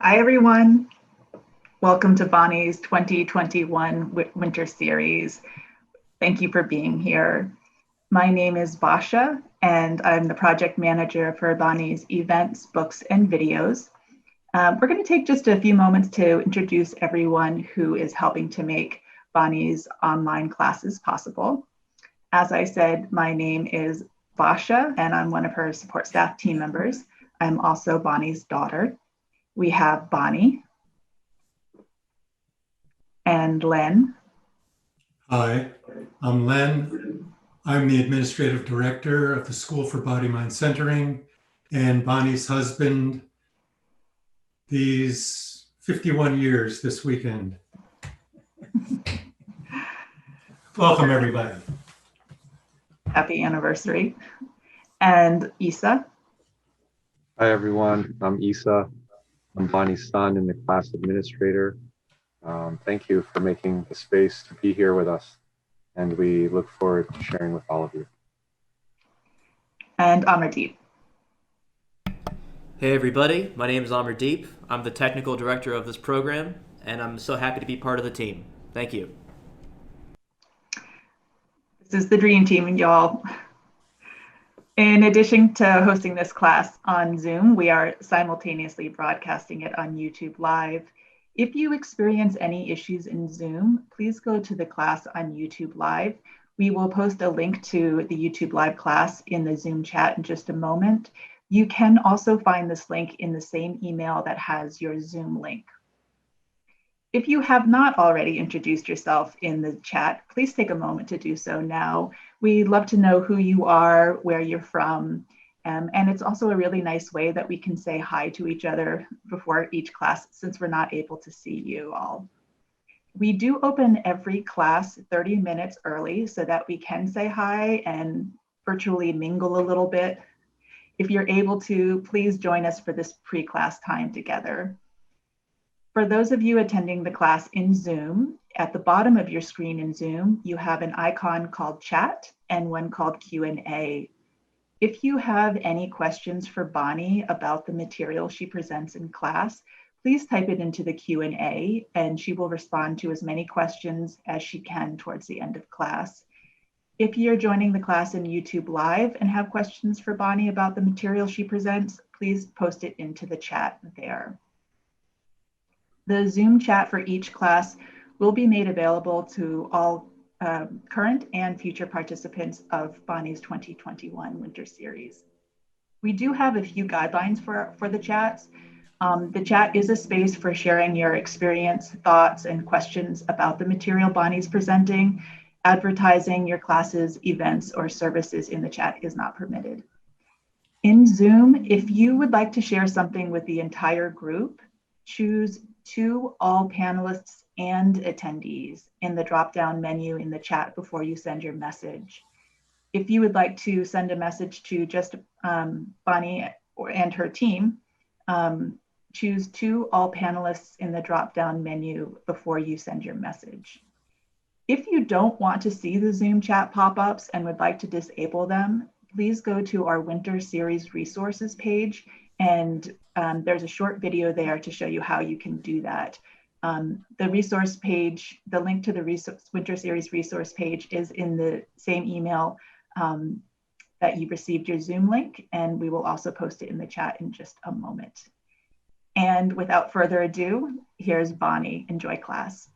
Hi, everyone. Welcome to Bonnie's 2021 Winter Series. Thank you for being here. My name is Basha, and I'm the project manager for Bonnie's events, books, and videos. We're going to take just a few moments to introduce everyone who is helping to make Bonnie's online classes possible. As I said, my name is Basha, and I'm one of her support staff team members. I'm also Bonnie's daughter. We have Bonnie and Len. Hi, I'm Len. I'm the administrative director of the School for Body Mind Centering and Bonnie's husband these 51 years this weekend. Welcome, everybody. Happy anniversary. And Isa. Hi, everyone. I'm Isa. I'm Bonnie's son and the class administrator. Thank you for making the space to be here with us, and we look forward to sharing with all of you. And Amardeep. Hey everybody, my name is Amardeep. I'm the technical director of this program, and I'm so happy to be part of the team. Thank you. This is the dream team, y'all. In addition to hosting this class on Zoom, we are simultaneously broadcasting it on YouTube Live. If you experience any issues in Zoom, please go to the class on YouTube Live. We will post a link to the YouTube Live class in the Zoom chat in just a moment. You can also find this link in the same email that has your Zoom link. If you have not already introduced yourself in the chat, please take a moment to do so now. We'd love to know who you are, where you're from, and it's also a really nice way that we can say hi to each other before each class since we're not able to see you all. We do open every class 30 minutes early so that we can say hi and virtually mingle a little bit. If you're able to, please join us for this pre-class time together. For those of you attending the class in Zoom, at the bottom of your screen in Zoom, you have an icon called chat and one called Q&A. If you have any questions for Bonnie about the material she presents in class, please type it into the Q&A and she will respond to as many questions as she can towards the end of class. If you're joining the class in YouTube Live and have questions for Bonnie about the material she presents, please post it into the chat there. The Zoom chat for each class will be made available to all current and future participants of Bonnie's 2021 Winter Series. We do have a few guidelines for the chats. The chat is a space for sharing your experience, thoughts, and questions about the material Bonnie's presenting. Advertising your classes, events, or services in the chat is not permitted. In Zoom, if you would like to share something with the entire group, choose to all panelists and attendees in the drop-down menu in the chat before you send your message. If you would like to send a message to just Bonnie and her team, choose to all panelists in the drop-down menu before you send your message. If you don't want to see the Zoom chat pop-ups and would like to disable them, please go to our Winter Series resources page, and there's a short video there to show you how you can do that. The resource page, the link to the Winter Series resource page is in the same email that you received your Zoom link, and we will also post it in the chat in just a moment. And without further ado, here's Bonnie. Enjoy class.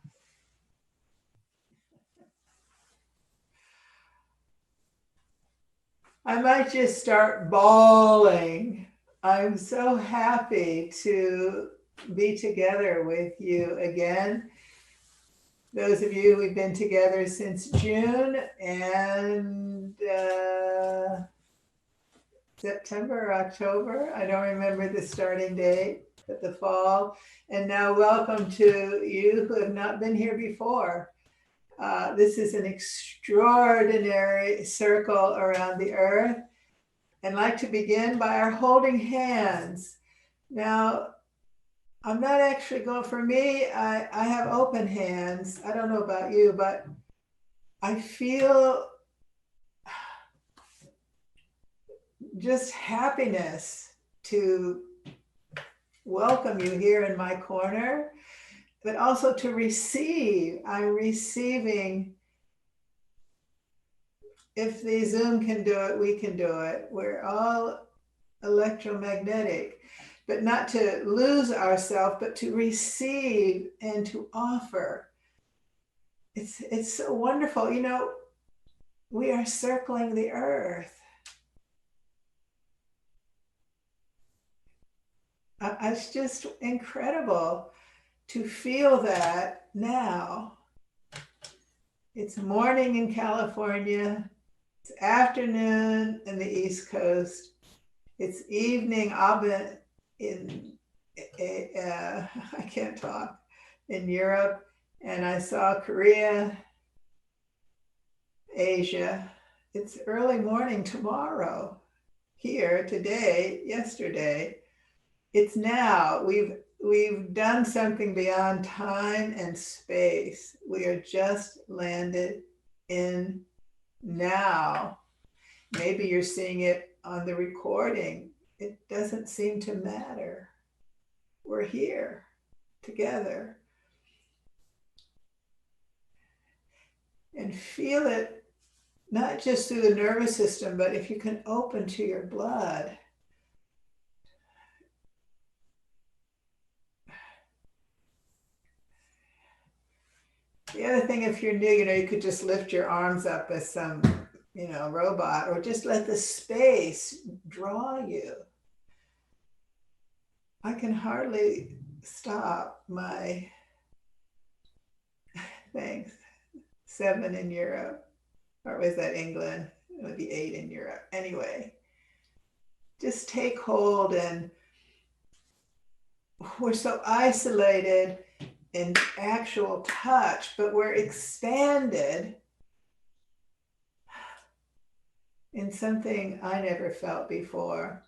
I might just start bawling. I'm so happy to be together with you again. Those of you who've been together since June and September or October, I don't remember the starting date, but the fall. And now welcome to you who have not been here before. This is an extraordinary circle around the earth. And I'd like to begin by our holding hands. Now, I'm not actually going, for me, I have open hands. I don't know about you, but I feel just happiness to welcome you here in my corner, but also to receive. I'm receiving. If the Zoom can do it, we can do it. We're all electromagnetic, but not to lose ourselves, but to receive and to offer. It's so wonderful. You know, we are circling the earth. It's just incredible to feel that now. It's morning in California. It's afternoon in the East Coast. It's evening I can't talk, in Europe. And I saw Korea, Asia. It's early morning tomorrow. Here, today, yesterday. It's now. We've done something beyond time and space. We are just landed in now. Maybe you're seeing it on the recording. It doesn't seem to matter. We're here together. And feel it, not just through the nervous system, but if you can open to your blood. The other thing, if you're new, you could just lift your arms up as some, robot, or just let the space draw you. I can hardly stop my, thanks, 7 in Europe, or was that England? It would be 8 in Europe. Anyway, just take hold, and we're so isolated in actual touch, but we're expanded in something I never felt before.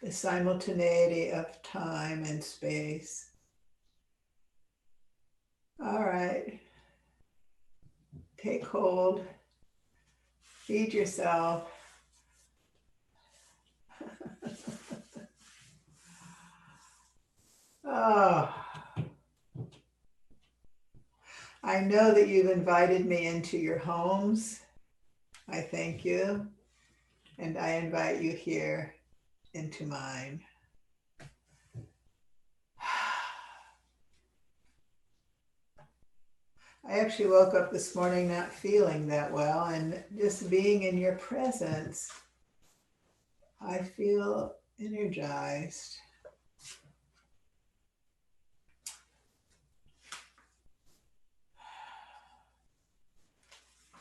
The simultaneity of time and space. All right. Take hold. Feed yourself. Oh, I know that you've invited me into your homes. I thank you. And I invite you here into mine. I actually woke up this morning not feeling that well, and just being in your presence, I feel energized.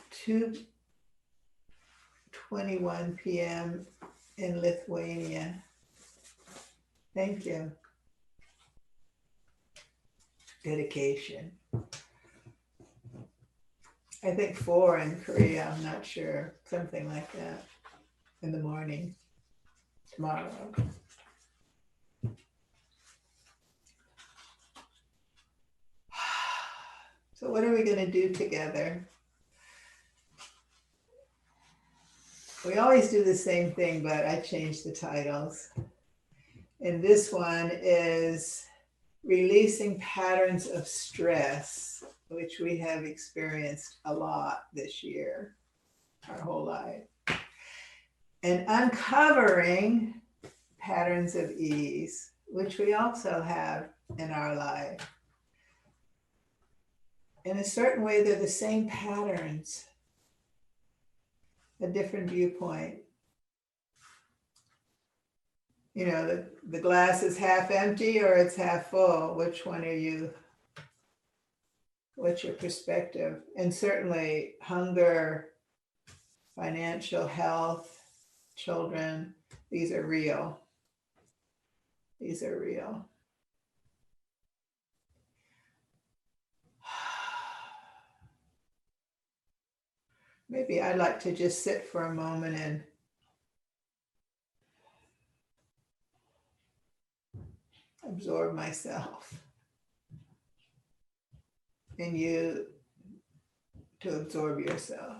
Two 21 p.m. in Lithuania. Thank you. Dedication. I think 4 in Korea, I'm not sure. Something like that in the morning tomorrow. So what are we going to do together? We always do the same thing, but I changed the titles. And this one is releasing patterns of stress, which we have experienced a lot this year, our whole life. And uncovering patterns of ease, which we also have in our life. In a certain way, they're the same patterns, a different viewpoint. The glass is half empty or it's half full. Which one are you? What's your perspective? And certainly hunger, financial health, children, these are real. These are real. Maybe I'd like to just sit for a moment and absorb myself, and you to absorb yourself.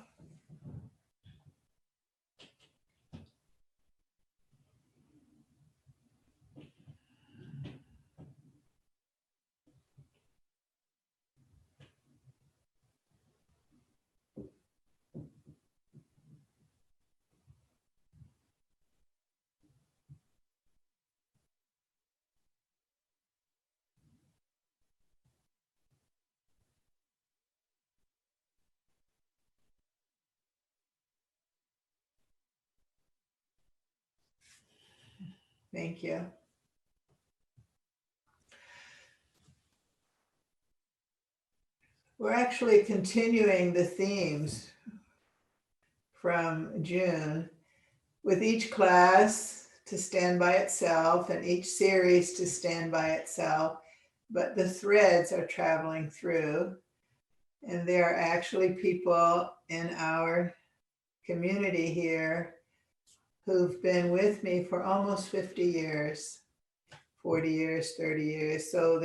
Thank you. We're actually continuing the themes from June, with each class to stand by itself and each series to stand by itself, but the threads are traveling through. And there are actually people in our community here who've been with me for almost 50 years, 40 years, 30 years. So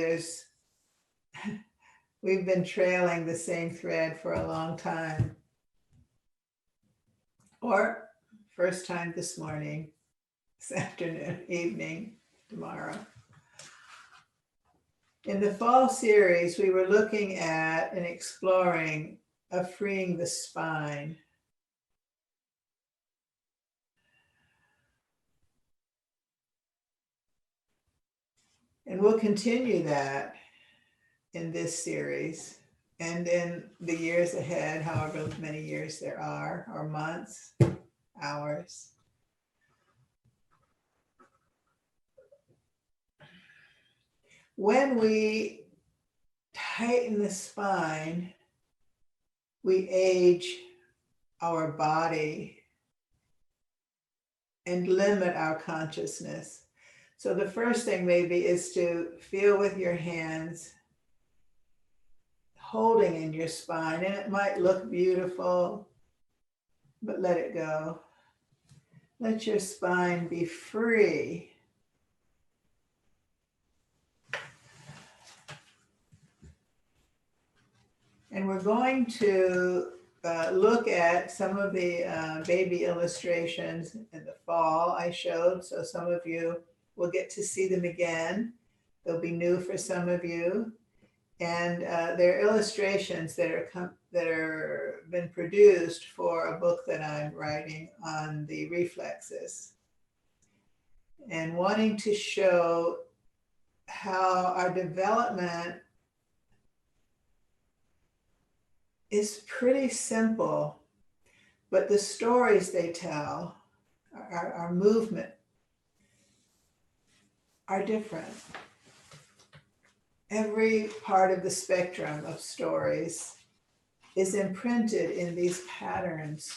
we've been trailing the same thread for a long time. Or first time this morning, this afternoon, evening, tomorrow. In the fall series, we were looking at and exploring freeing the spine. And we'll continue that in this series and in the years ahead, however many years there are, or months, hours. When we tighten the spine, we age our body and limit our consciousness. So the first thing maybe is to feel with your hands holding in your spine, and it might look beautiful, but let it go. Let your spine be free. And we're going to look at some of the baby illustrations in the fall I showed. So some of you will get to see them again. They'll be new for some of you. And they're illustrations that are been produced for a book that I'm writing on the reflexes. And wanting to show how our development is pretty simple, but the stories they tell, our movement, are different. Every part of the spectrum of stories is imprinted in these patterns.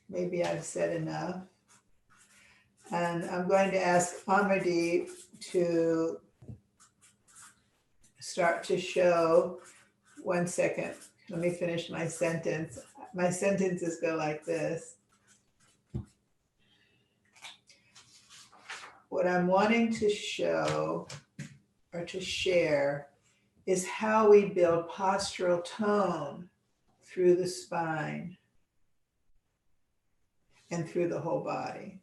Maybe I've said enough. And I'm going to ask Amardeep to start to show. One second, let me finish my sentence. My sentences go like this. What I'm wanting to show or to share is how we build postural tone through the spine and through the whole body.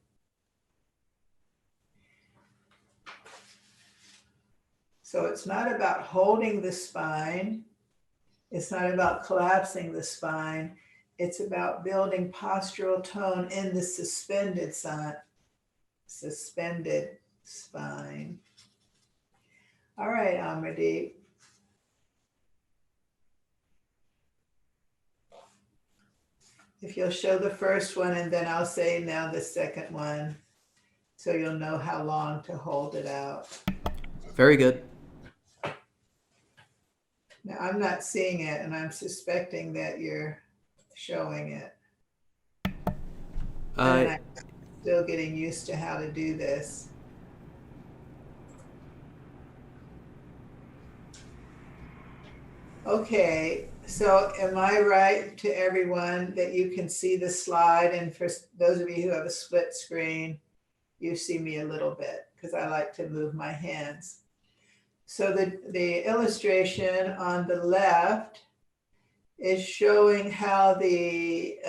So it's not about holding the spine. It's not about collapsing the spine. It's about building postural tone in the suspended spine. All right, Amardeep. If you'll show the first one, and then I'll say now the second one, so you'll know how long to hold it out. Very good. Now, I'm not seeing it, and I'm suspecting that you're showing it. And I'm still getting used to how to do this. Okay, so am I right to everyone that you can see the slide? And for those of you who have a split screen, you see me a little bit because I like to move my hands. So the illustration on the left is showing how the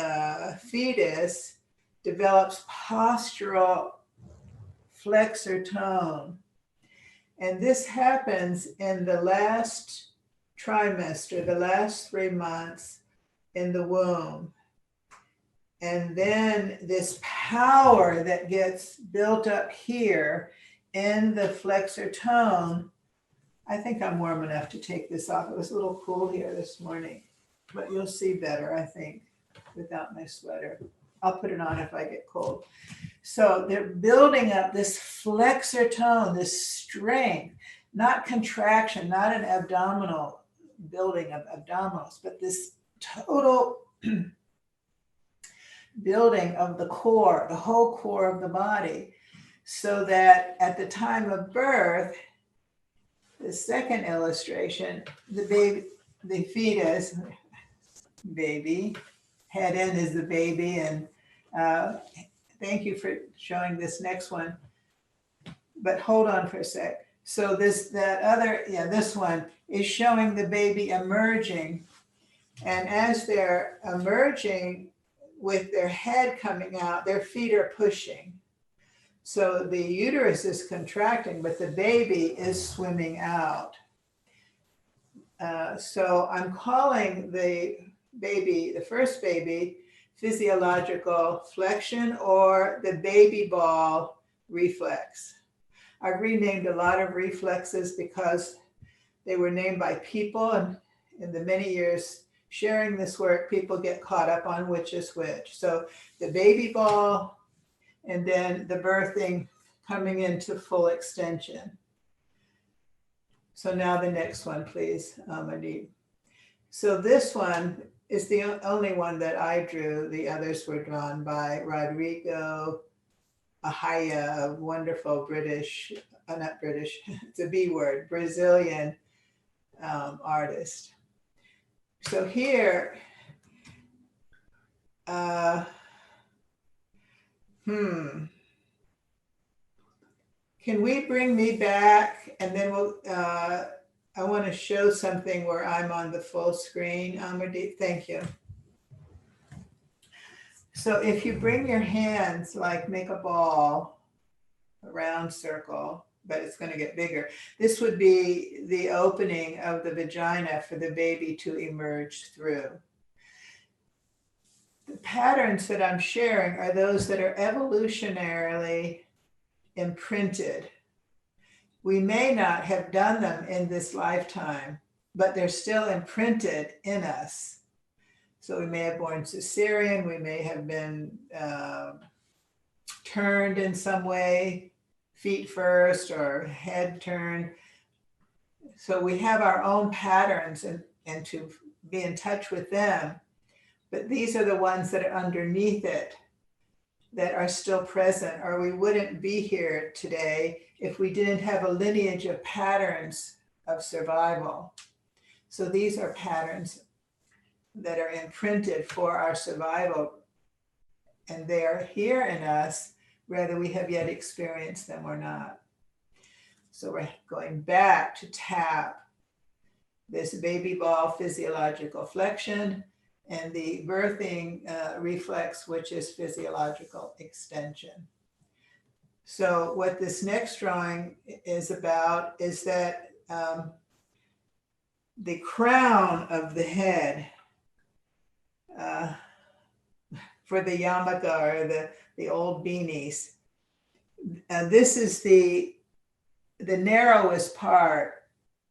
fetus develops postural flexor tone. And this happens in the last trimester, the last 3 months in the womb. And then this power that gets built up here in the flexor tone. I think I'm warm enough to take this off. It was a little cool here this morning, but you'll see better, I think, without my sweater. I'll put it on if I get cold. So they're building up this flexor tone, this strength, not contraction, not an abdominal building of abdominals, but this total building of the core, the whole core of the body, so that at the time of birth, the second illustration, the baby, the fetus, baby, head end is the baby, and thank you for showing this next one. But hold on for a sec. So this one is showing the baby emerging. And as they're emerging with their head coming out, their feet are pushing. So the uterus is contracting, but the baby is swimming out. So I'm calling the baby, the first baby, physiological flexion, or the baby ball reflex. I've renamed a lot of reflexes because they were named by people, and in the many years sharing this work, people get caught up on which is which. So the baby ball, and then the birthing coming into full extension. So now the next one, please, Amadee. So this one is the only one that I drew. The others were drawn by Rodrigo Ahaya, a wonderful British, not British, it's a B word, Brazilian artist. So here, can we bring me back, and then we'll, I want to show something where I'm on the full screen. Amadee, thank you. So if you bring your hands, like make a ball, a round circle, but it's going to get bigger. This would be the opening of the vagina for the baby to emerge through. The patterns that I'm sharing are those that are evolutionarily imprinted. We may not have done them in this lifetime, but they're still imprinted in us. So we may have born cesarean, we may have been turned in some way, feet first or head turned. So we have our own patterns, and to be in touch with them. But these are the ones that are underneath it that are still present, or we wouldn't be here today if we didn't have a lineage of patterns of survival. So these are patterns that are imprinted for our survival, and they are here in us, whether we have yet experienced them or not. So we're going back to tap this baby ball physiological flexion and the birthing reflex, which is physiological extension. So what this next drawing is about is that the crown of the head for the yarmulke, or the old beanies, this is the narrowest part.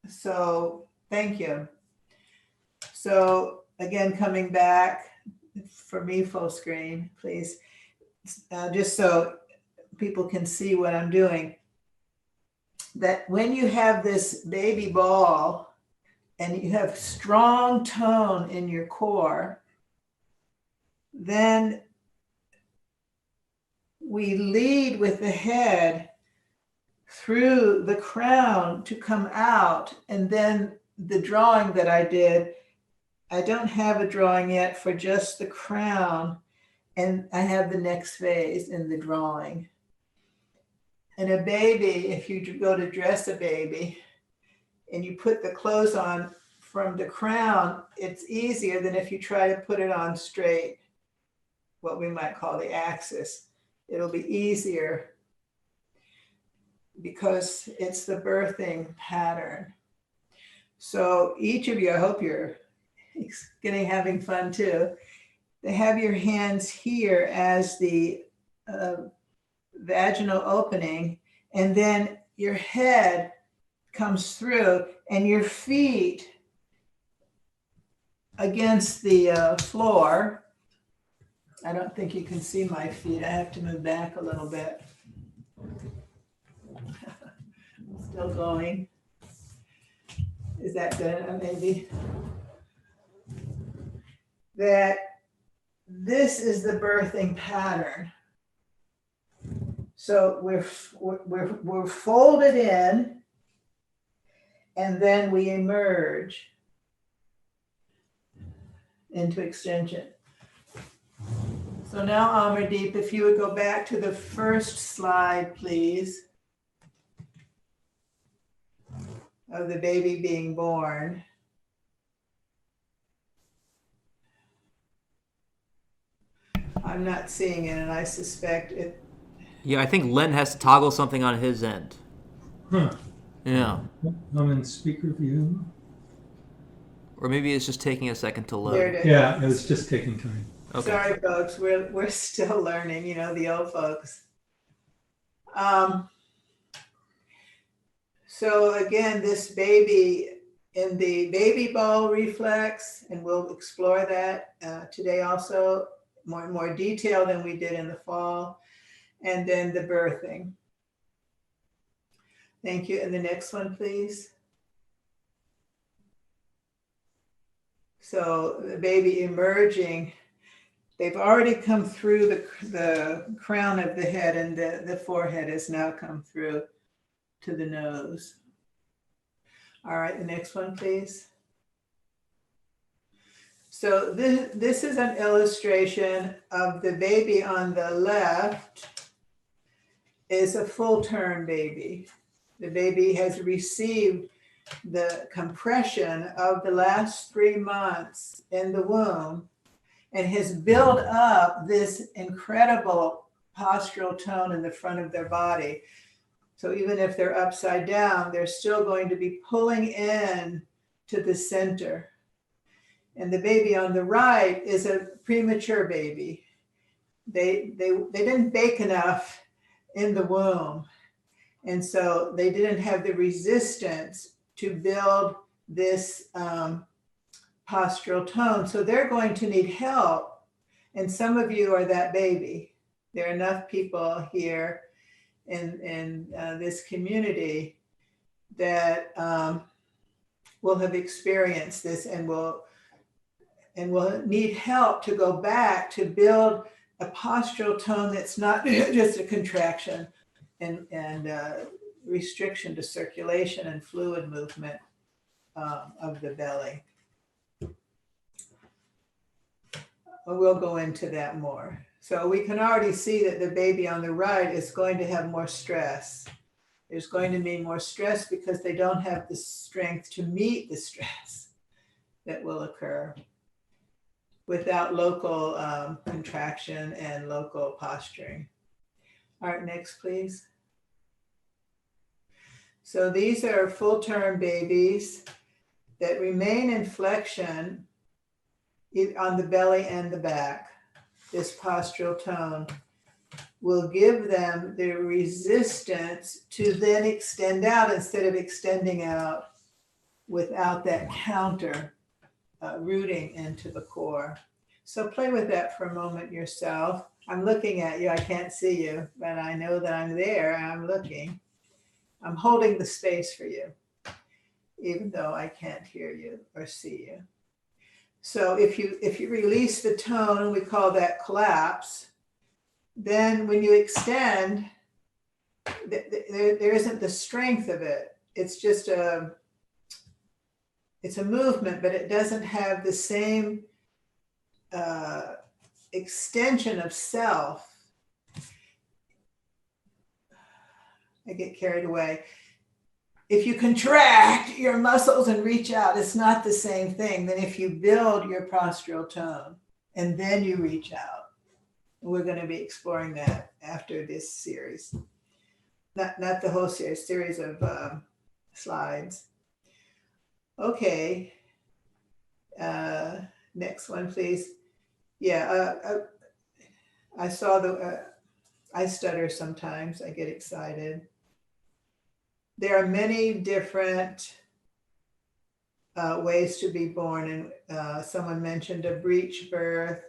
So thank you. So again, coming back, for me, full screen, please, just so people can see what I'm doing, that when you have this baby ball and you have strong tone in your core, then we lead with the head through the crown to come out. And then the drawing that I did, I don't have a drawing yet for just the crown, and I have the next phase in the drawing. And a baby, if you go to dress a baby and you put the clothes on from the crown, it's easier than if you try to put it on straight, what we might call the axis. It'll be easier because it's the birthing pattern. So each of you, I hope you're having fun too. They have your hands here as the vaginal opening, and then your head comes through and your feet against the floor. I don't think you can see my feet. I have to move back a little bit. Still going. Is that good? Maybe. That this is the birthing pattern. So we're folded in, and then we emerge into extension. So now, Amardeep, if you would go back to the first slide, please, of the baby being born. I'm not seeing it, and I suspect it. Yeah, I think Len has to toggle something on his end. Huh. Yeah. I'm in speaker view. Or maybe it's just taking a second to load. There it is. Yeah, it was just taking time. Okay. Sorry, folks, we're still learning, the old folks. So again, this baby in the baby ball reflex, and we'll explore that today also, more detail than we did in the fall, and then the birthing. Thank you. And the next one, please. So the baby emerging, they've already come through the crown of the head, and the forehead has now come through to the nose. All right, the next one, please. So this is an illustration of the baby on the left is a full-term baby. The baby has received the compression of the last 3 months in the womb and has built up this incredible postural tone in the front of their body. So even if they're upside down, they're still going to be pulling in to the center. And the baby on the right is a premature baby. They didn't bake enough in the womb. And so they didn't have the resistance to build this postural tone. So they're going to need help. And some of you are that baby. There are enough people here in this community that will have experienced this and will need help to go back to build a postural tone that's not just a contraction and restriction to circulation and fluid movement of the belly. We'll go into that more. So we can already see that the baby on the right is going to have more stress. There's going to be more stress because they don't have the strength to meet the stress that will occur without local contraction and local posturing. All right, next, please. So these are full-term babies that remain in flexion on the belly and the back. This postural tone will give them the resistance to then extend out instead of extending out without that counter rooting into the core. So play with that for a moment yourself. I'm looking at you. I can't see you, but I know that I'm there. I'm looking. I'm holding the space for you, even though I can't hear you or see you. So if you release the tone, we call that collapse, then when you extend, there isn't the strength of it. It's just it's a movement, but it doesn't have the same extension of self. I get carried away. If you contract your muscles and reach out, it's not the same thing than if you build your postural tone and then you reach out. We're going to be exploring that after this series. Not the whole series of slides. Okay. Next one, please. Yeah, I saw I stutter sometimes. I get excited. There are many different ways to be born, and someone mentioned a breech birth,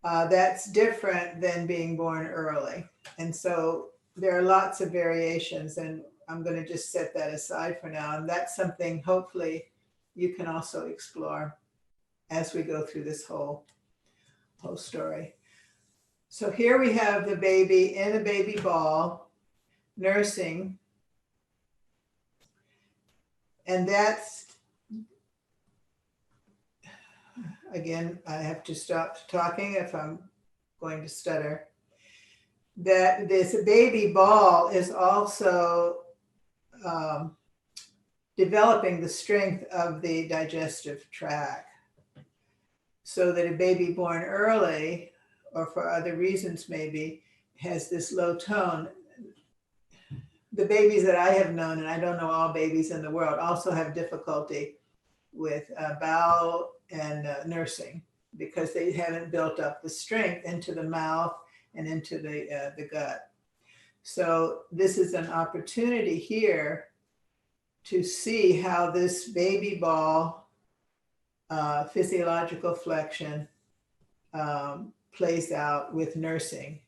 that's different than being born early. And so there are lots of variations, and I'm going to just set that aside for now. And that's something hopefully you can also explore as we go through this whole story. So here we have the baby in a baby ball, nursing. And that's, again, I have to stop talking if I'm going to stutter. That this baby ball is also developing the strength of the digestive tract, so that a baby born early, or for other reasons maybe, has this low tone. The babies that I have known, and I don't know all babies in the world, also have difficulty with bowel and nursing, because they haven't built up the strength into the mouth and into the gut. So this is an opportunity here to see how this baby ball physiological flexion plays out with nursing,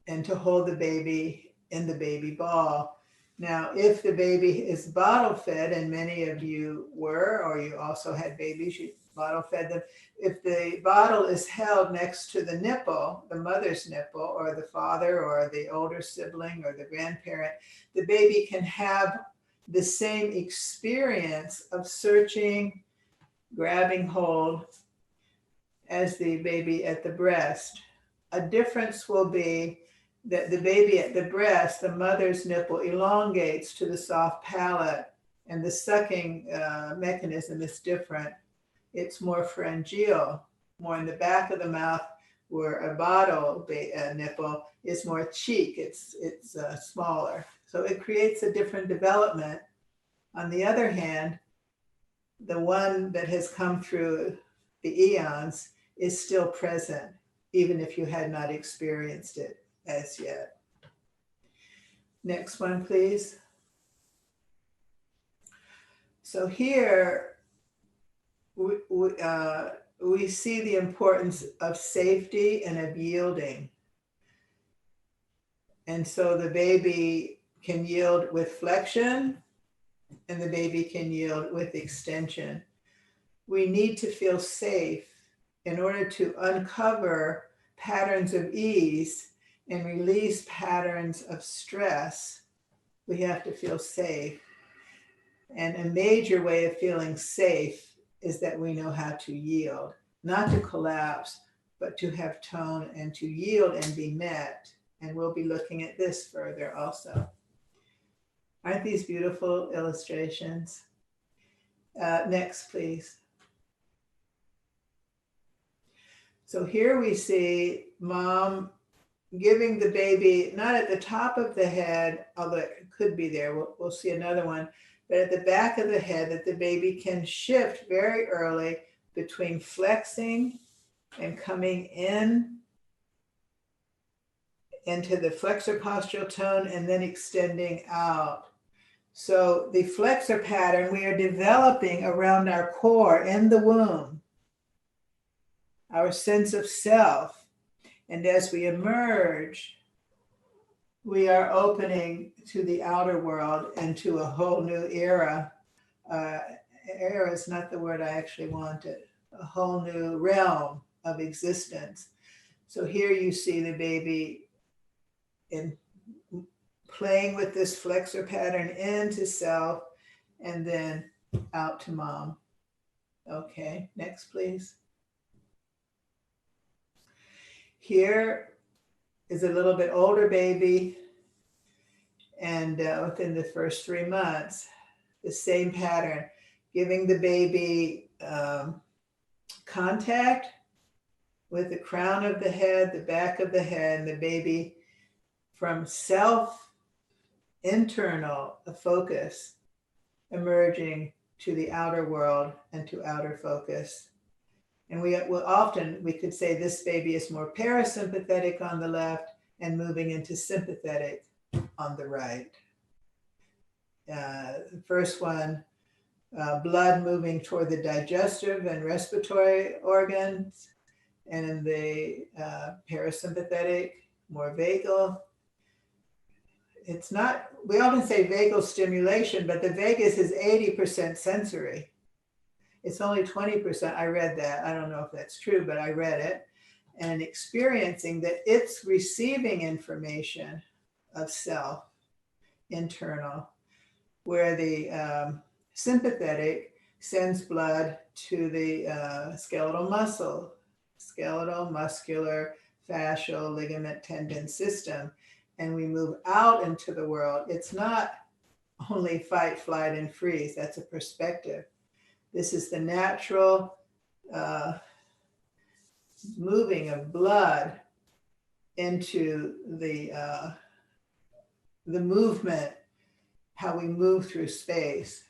and to hold the baby in the baby ball. Now, if the baby is bottle fed, and many of you were, or you also had babies, you bottle fed them. If the bottle is held next to the nipple, the mother's nipple, or the father, or the older sibling, or the grandparent, the baby can have the same experience of searching, grabbing hold as the baby at the breast. A difference will be that the baby at the breast, the mother's nipple elongates to the soft palate, and the sucking mechanism is different. It's more pharyngeal, more in the back of the mouth, where a bottle nipple is more cheek, it's smaller. So it creates a different development. On the other hand, the one that has come through the eons is still present, even if you had not experienced it as yet. Next one, please. So here we see the importance of safety and of yielding. And so the baby can yield with flexion, and the baby can yield with extension. We need to feel safe in order to uncover patterns of ease and release patterns of stress. We have to feel safe. And a major way of feeling safe is that we know how to yield, not to collapse, but to have tone and to yield and be met. And we'll be looking at this further also. Aren't these beautiful illustrations? Next, please. So here we see mom giving the baby, not at the top of the head, although it could be there, we'll see another one, but at the back of the head, that the baby can shift very early between flexing and coming in into the flexor postural tone and then extending out. So the flexor pattern we are developing around our core in the womb, our sense of self. And as we emerge, we are opening to the outer world and to a whole new era. Era is not the word I actually wanted. A whole new realm of existence. So here you see the baby in playing with this flexor pattern into self and then out to mom. Okay, next please. Here is a little bit older baby, and within the first 3 months, the same pattern, giving the baby contact with the crown of the head, the back of the head, and the baby from self internal focus emerging to the outer world and to outer focus. And we will often, we could say this baby is more parasympathetic on the left and moving into sympathetic on the right. The first one, blood moving toward the digestive and respiratory organs, and in the parasympathetic, more vagal. It's not, we often say vagal stimulation, but the vagus is 80% sensory. It's only 20%. I read that. I don't know if that's true, but I read it. And experiencing that it's receiving information of self, internal, where the sympathetic sends blood to the skeletal muscle, skeletal, muscular, fascial, ligament, tendon system. And we move out into the world. It's not only fight, flight, and freeze. That's a perspective. This is the natural moving of blood into the movement, how we move through space.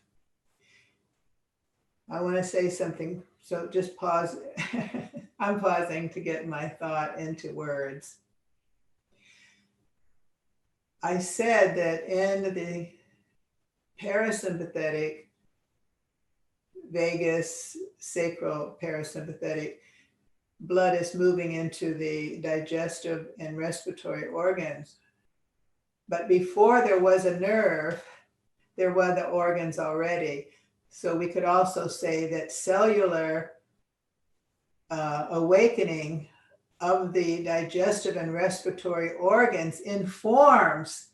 I want to say something, so just pause. I'm pausing to get my thought into words. I said that in the parasympathetic, vagus, sacral parasympathetic, blood is moving into the digestive and respiratory organs. But before there was a nerve, there were the organs already. So we could also say that cellular awakening of the digestive and respiratory organs informs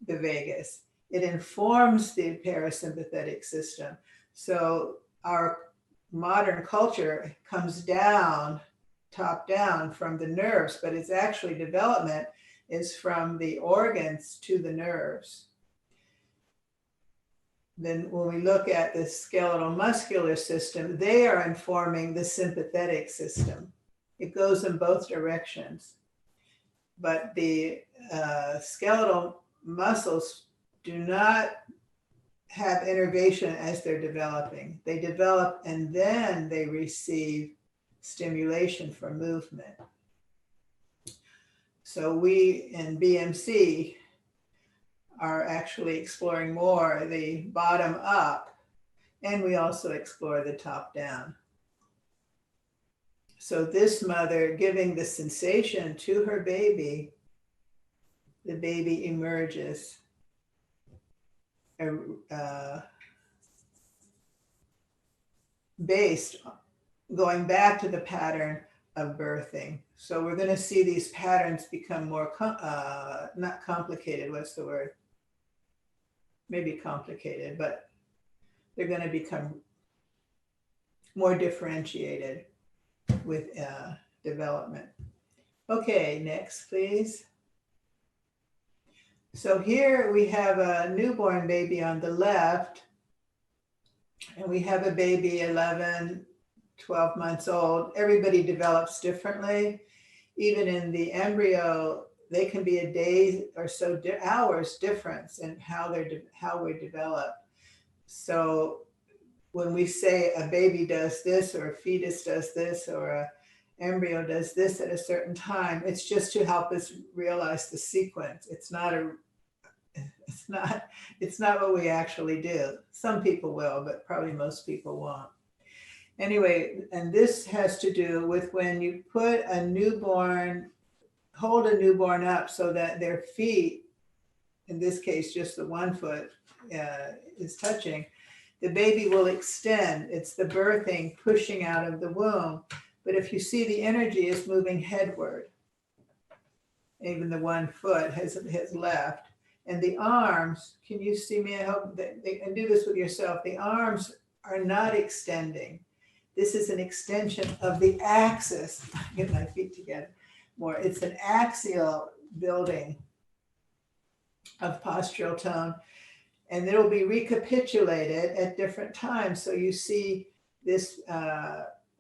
the vagus. It informs the parasympathetic system. So our modern culture comes down, top down from the nerves, but it's actually development is from the organs to the nerves. Then when we look at the skeletal muscular system, they are informing the sympathetic system. It goes in both directions. But the skeletal muscles do not have innervation as they're developing. They develop and then they receive stimulation for movement. So we in BMC are actually exploring more the bottom up, and we also explore the top down. So this mother giving the sensation to her baby, the baby emerges based, going back to the pattern of birthing. So we're going to see these patterns become more, not complicated, what's the word? Maybe complicated, but they're going to become more differentiated with development. Okay, next, please. So here we have a newborn baby on the left, and we have a baby 11, 12 months old. Everybody develops differently. Even in the embryo, they can be a day or so, hours difference in how we develop. So when we say a baby does this, or a fetus does this, or an embryo does this at a certain time, it's just to help us realize the sequence. It's not what we actually do. Some people will, but probably most people won't. Anyway, and this has to do with when you put a newborn, hold a newborn up so that their feet, in this case, just the one foot is touching, the baby will extend. It's the birthing pushing out of the womb. But if you see, the energy is moving headward. Even the one foot has left. And the arms, can you see me? I hope that and do this with yourself. The arms are not extending. This is an extension of the axis. Get my feet together more. It's an axial building of postural tone. And it'll be recapitulated at different times. So you see this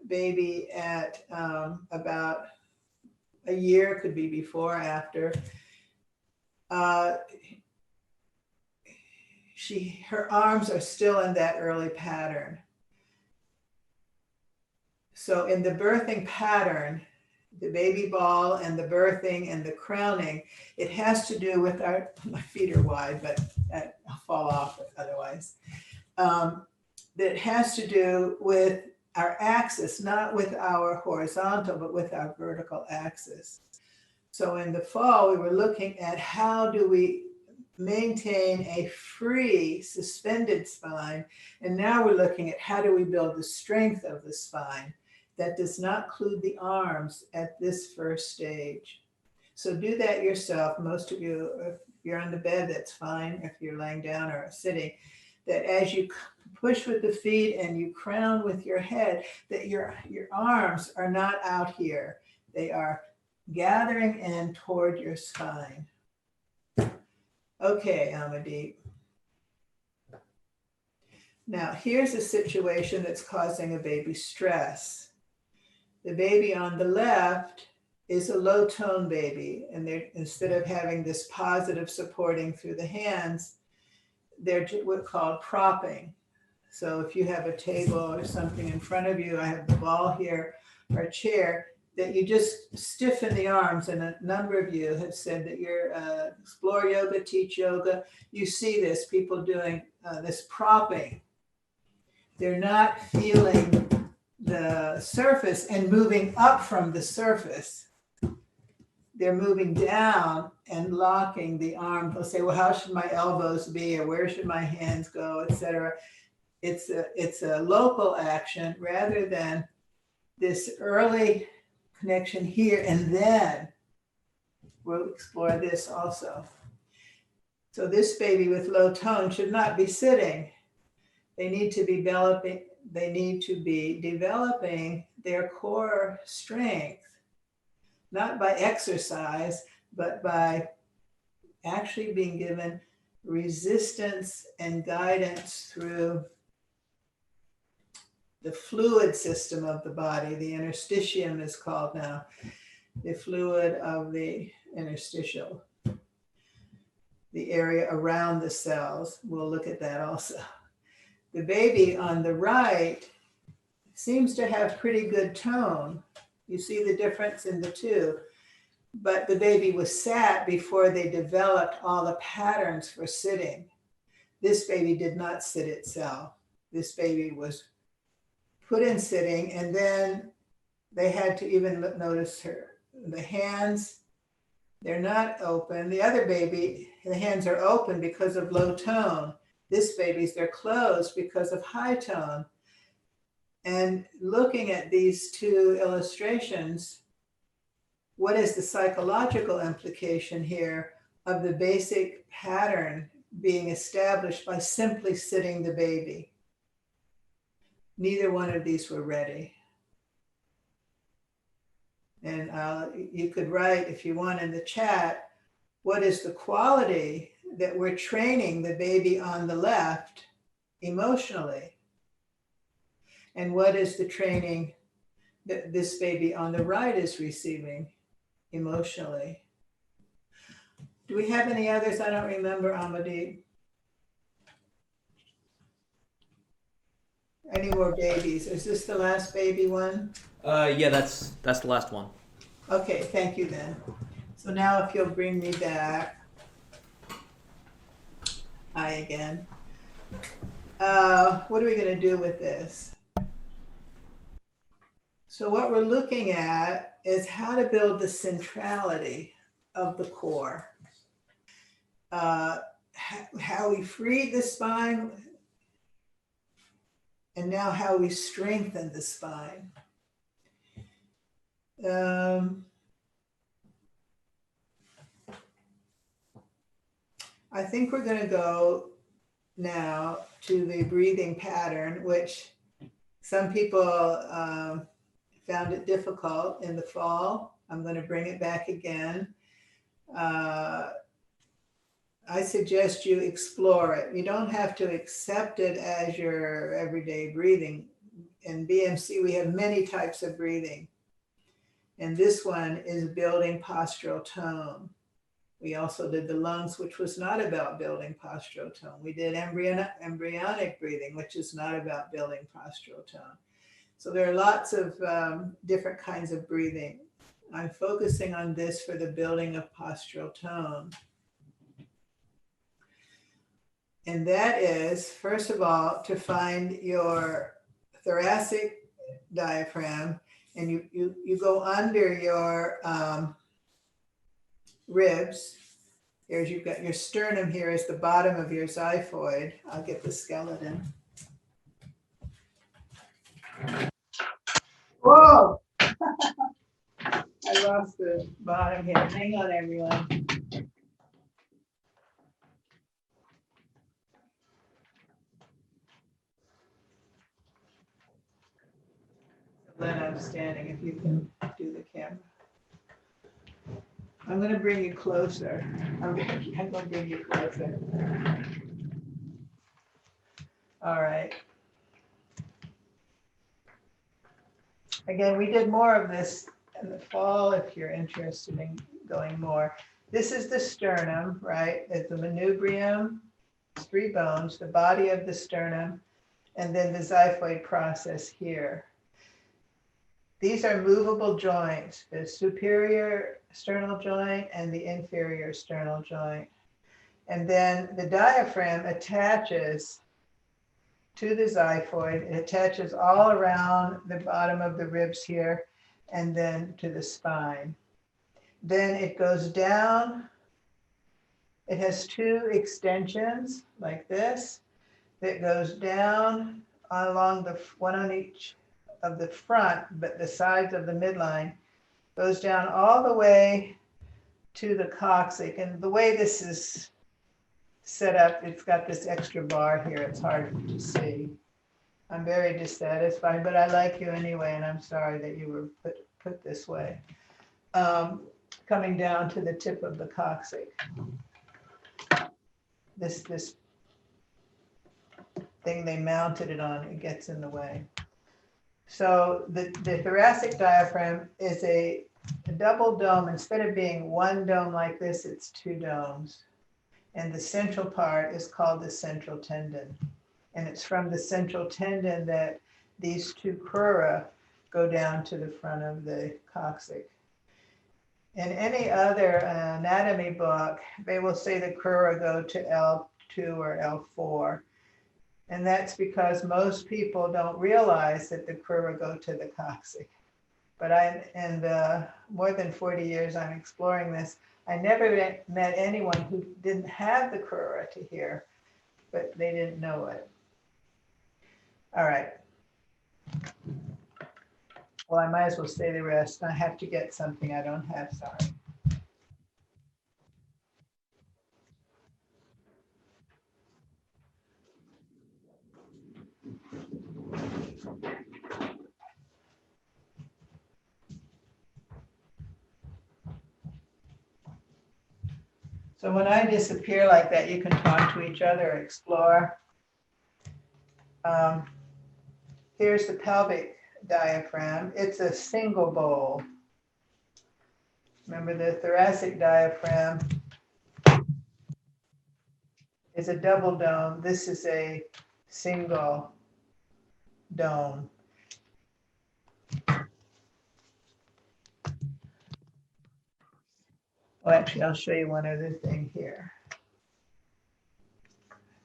baby at about a year, could be before, after. Her arms are still in that early pattern. So in the birthing pattern, the baby ball and the birthing and the crowning, it has to do with my feet are wide, but I'll fall off otherwise. That has to do with our axis, not with our horizontal, but with our vertical axis. So in the fall, we were looking at how do we maintain a free, suspended spine. And now we're looking at how do we build the strength of the spine that does not include the arms at this first stage. So do that yourself. Most of you, if you're on the bed, that's fine. If you're laying down or sitting, that as you push with the feet and you crown with your head, that your arms are not out here. They are gathering in toward your spine. Okay, Amaddeep. Now, here's a situation that's causing a baby stress. The baby on the left is a low tone baby, and instead of having this positive supporting through the hands, they're what's called propping. So if you have a table or something in front of you, I have the ball here or a chair, that you just stiffen the arms. And a number of you have said that you're explore yoga, teach yoga. You see this, people doing this propping. They're not feeling the surface and moving up from the surface. They're moving down and locking the arm. They'll say, well, how should my elbows be? Or where should my hands go, etc. It's a local action rather than this early connection here. And then we'll explore this also. So this baby with low tone should not be sitting. They need to be developing their core strength, not by exercise, but by actually being given resistance and guidance through the fluid system of the body. The interstitium is called now, the fluid of the interstitial, the area around the cells. We'll look at that also. The baby on the right seems to have pretty good tone. You see the difference in the two, but the baby was sat before they developed all the patterns for sitting. This baby did not sit itself. This baby was put in sitting, and then they had to even notice the hands, they're not open. The other baby, the hands are open because of low tone. This baby's, they're closed because of high tone. And looking at these two illustrations, what is the psychological implication here of the basic pattern being established by simply sitting the baby? Neither one of these were ready. And you could write, if you want, in the chat, what is the quality that we're training the baby on the left emotionally? And what is the training that this baby on the right is receiving emotionally? Do we have any others? I don't remember, Amaddeep. Any more babies? Is this the last baby one? Yeah, that's the last one. Okay, thank you then. So now if you'll bring me back. Hi again. What are we going to do with this? So what we're looking at is how to build the centrality of the core. How we freed the spine, and now how we strengthen the spine. I think we're going to go now to the breathing pattern, which some people found it difficult in the fall. I'm going to bring it back again. I suggest you explore it. You don't have to accept it as your everyday breathing. In BMC, we have many types of breathing. And this one is building postural tone. We also did the lungs, which was not about building postural tone. We did embryonic breathing, which is not about building postural tone. So there are lots of different kinds of breathing. I'm focusing on this for the building of postural tone. And that is, first of all, to find your thoracic diaphragm, and you go under your ribs. Here's, you've got your sternum here is the bottom of your xiphoid. I'll get the skeleton. Whoa! I lost the bottom here. Hang on, everyone. Then I'm standing, if you can do the camera. I'm going to bring you closer. I'm going to bring you closer. All right. Again, we did more of this in the fall if you're interested in going more. This is the sternum, right? It's the manubrium, 3 bones, the body of the sternum, and then the xiphoid process here. These are movable joints, the superior sternal joint and the inferior sternal joint. And then the diaphragm attaches to the xiphoid. It attaches all around the bottom of the ribs here and then to the spine. Then it goes down. It has 2 extensions like this that goes down along the one on each of the front, but the sides of the midline, goes down all the way to the coccyx. And the way this is set up, it's got this extra bar here. It's hard to see. I'm very dissatisfied, but I like you anyway, and I'm sorry that you were put this way. Coming down to the tip of the coccyx. This thing they mounted it on, it gets in the way. So the thoracic diaphragm is a double dome. Instead of being 1 dome like this, it's 2 domes. And the central part is called the central tendon. And it's from the central tendon that these 2 crura go down to the front of the coccyx. In any other anatomy book, they will say the crura go to L2 or L4. And that's because most people don't realize that the crura go to the coccyx. But in the more than 40 years I'm exploring this, I never met anyone who didn't have the crura to here, but they didn't know it. All right. Well, I might as well say the rest. I have to get something I don't have, sorry. So when I disappear like that, you can talk to each other, explore. Here's the pelvic diaphragm. It's a single bowl. Remember, the thoracic diaphragm is a double dome. This is a single dome. Well, actually, I'll show you one other thing here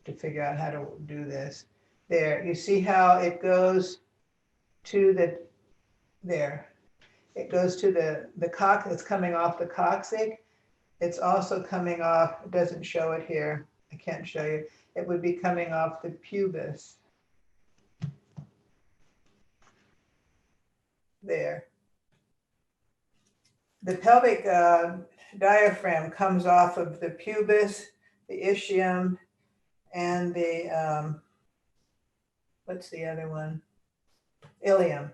to figure out how to do this. There, you see how it goes to the, there. It goes to the coccyx, it's coming off the coccyx. It's also coming off, it doesn't show it here. I can't show you. It would be coming off the pubis. There. The pelvic diaphragm comes off of the pubis, the ischium, and the, what's the other one? Ilium.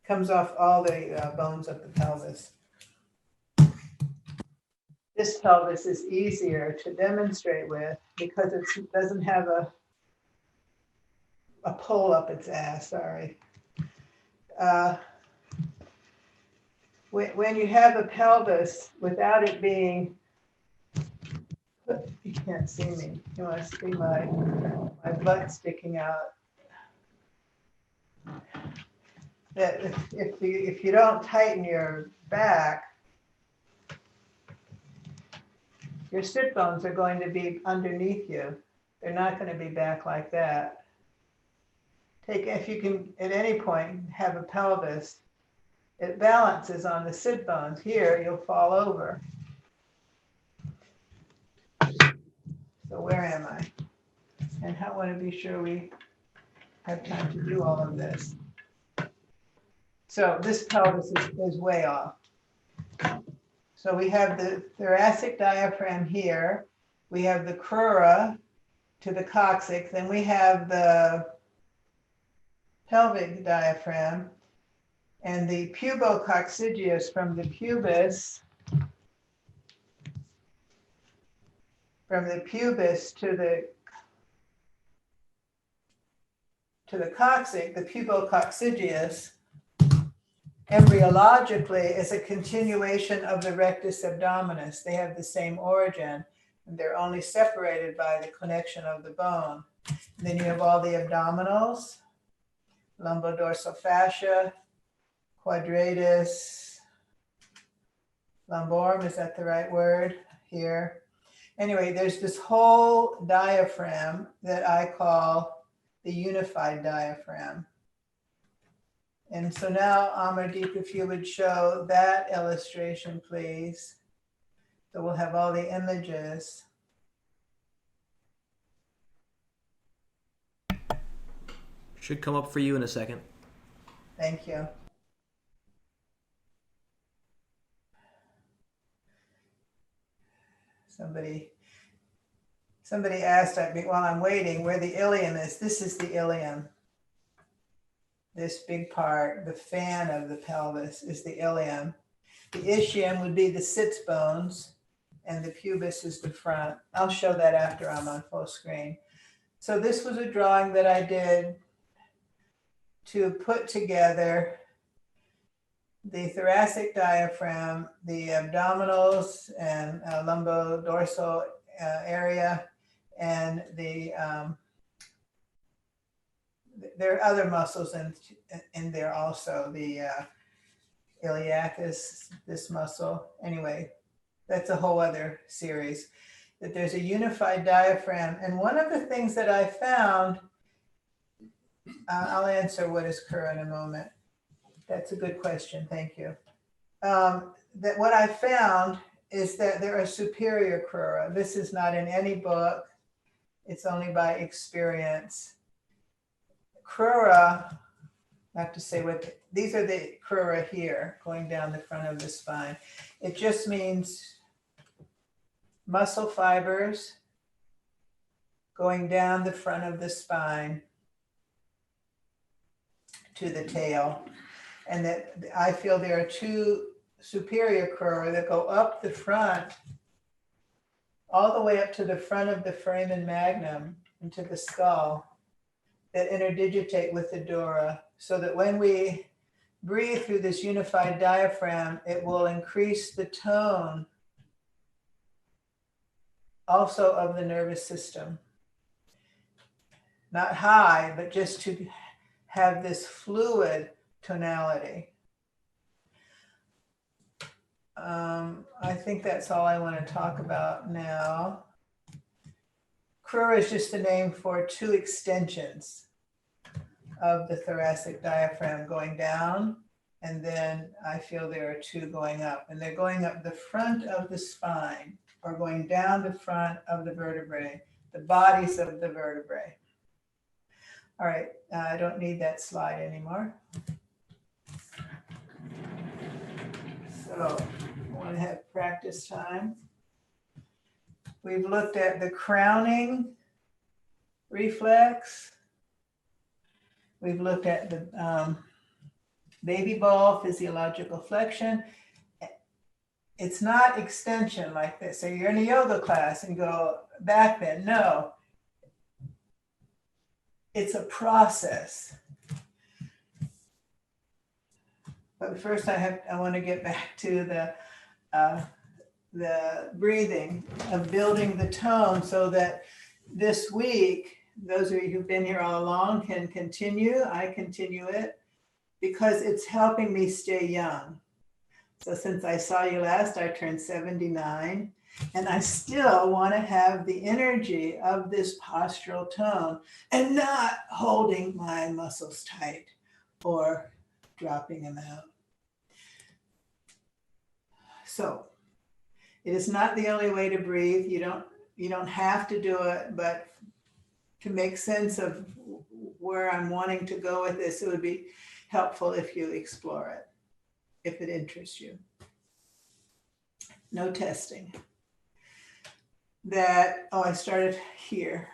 Comes off all the bones of the pelvis. This pelvis is easier to demonstrate with because it doesn't have a pull up its ass, sorry. When you have a pelvis without it being, you can't see me. You want to see my butt sticking out. That if you don't tighten your back, your sit bones are going to be underneath you. They're not going to be back like that. if you can at any point have a pelvis, it balances on the sit bones. Here, you'll fall over. So where am I? And I want to be sure we have time to do all of this. So this pelvis is way off. So we have the thoracic diaphragm here. We have the crura to the coccyx. Then we have the pelvic diaphragm and the pubococcygeus from the pubis to the coccyx, the pubococcygeus, embryologically is a continuation of the rectus abdominis. They have the same origin, and they're only separated by the connection of the bone. And then you have all the abdominals, lumbodorsal fascia, quadratus, lumborum, is that the right word here? Anyway, there's this whole diaphragm that I call the unified diaphragm. And so now, Amardeep, if you would show that illustration, please. So we'll have all the images. Should come up for you in a second. Thank you. Somebody asked while I'm waiting where the ilium is. This is the ilium. This big part, the fan of the pelvis, is the ilium. The ischium would be the sits bones, and the pubis is the front. I'll show that after I'm on full screen. So this was a drawing that I did to put together the thoracic diaphragm, the abdominals and lumbodorsal area, and there are other muscles in there also. The iliacus, this muscle. Anyway, that's a whole other series. That there's a unified diaphragm. And one of the things that I found, I'll answer what is crura in a moment. That's a good question. Thank you. That what I found is that there are superior crura. This is not in any book. It's only by experience. Crura, I have to say these are the crura here, going down the front of the spine. It just means muscle fibers going down the front of the spine to the tail. And that I feel there are two superior crura that go up the front, all the way up to the front of the foramen magnum into the skull, that interdigitate with the dura, so that when we breathe through this unified diaphragm, it will increase the tone also of the nervous system. Not high, but just to have this fluid tonality. I think that's all I want to talk about now. Crura is just the name for two extensions of the thoracic diaphragm going down, and then I feel there are two going up, and they're going up the front of the spine or going down the front of the vertebrae, the bodies of the vertebrae. All right, I don't need that slide anymore. So I want to have practice time. We've looked at the crowning reflex. We've looked at the baby ball physiological flexion. It's not extension like this. So you're in a yoga class and go back bend. No, it's a process. But first I want to get back to the breathing, of building the tone, so that this week, those of you who've been here all along can continue. I continue it because it's helping me stay young. So since I saw you last, I turned 79. And I still want to have the energy of this postural tone and not holding my muscles tight or dropping them out. So it is not the only way to breathe. You don't have to do it, but to make sense of where I'm wanting to go with this, it would be helpful if you explore it, if it interests you. No testing. I started here.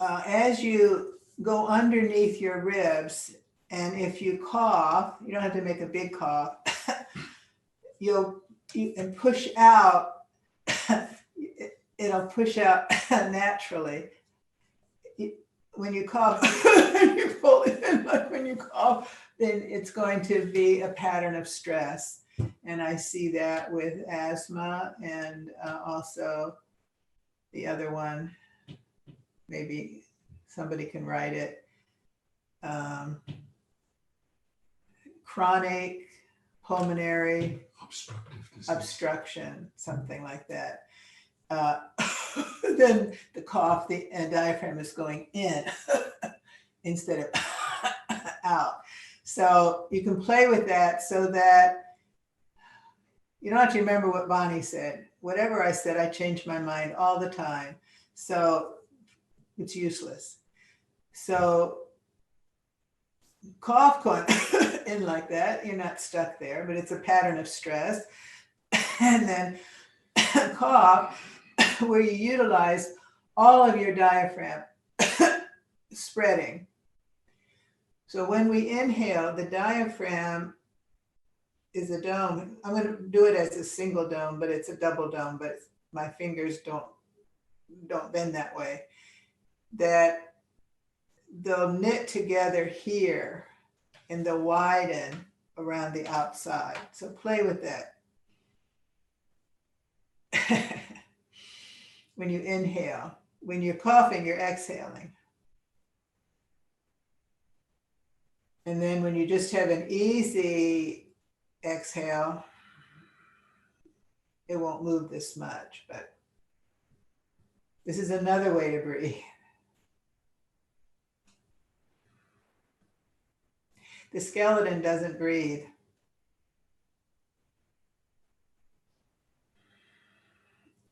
As you go underneath your ribs, and if you cough, you don't have to make a big cough, you can push out, it'll push out naturally. When you cough, you pull it in, like when you cough, then it's going to be a pattern of stress. And I see that with asthma and also the other one, maybe somebody can write it. Chronic pulmonary obstruction, something like that. Then the cough, the diaphragm is going in instead of out. So you can play with that so that you don't have to remember what Bonnie said. Whatever I said, I change my mind all the time. So it's useless. So cough going in like that, you're not stuck there, but it's a pattern of stress. And then cough, where you utilize all of your diaphragm spreading. So when we inhale, the diaphragm is a dome. I'm going to do it as a single dome, but it's a double dome, but my fingers don't bend that way. That they'll knit together here and they'll widen around the outside. So play with that. When you inhale, when you're coughing, you're exhaling. And then when you just have an easy exhale, it won't move this much, but this is another way to breathe. The skeleton doesn't breathe.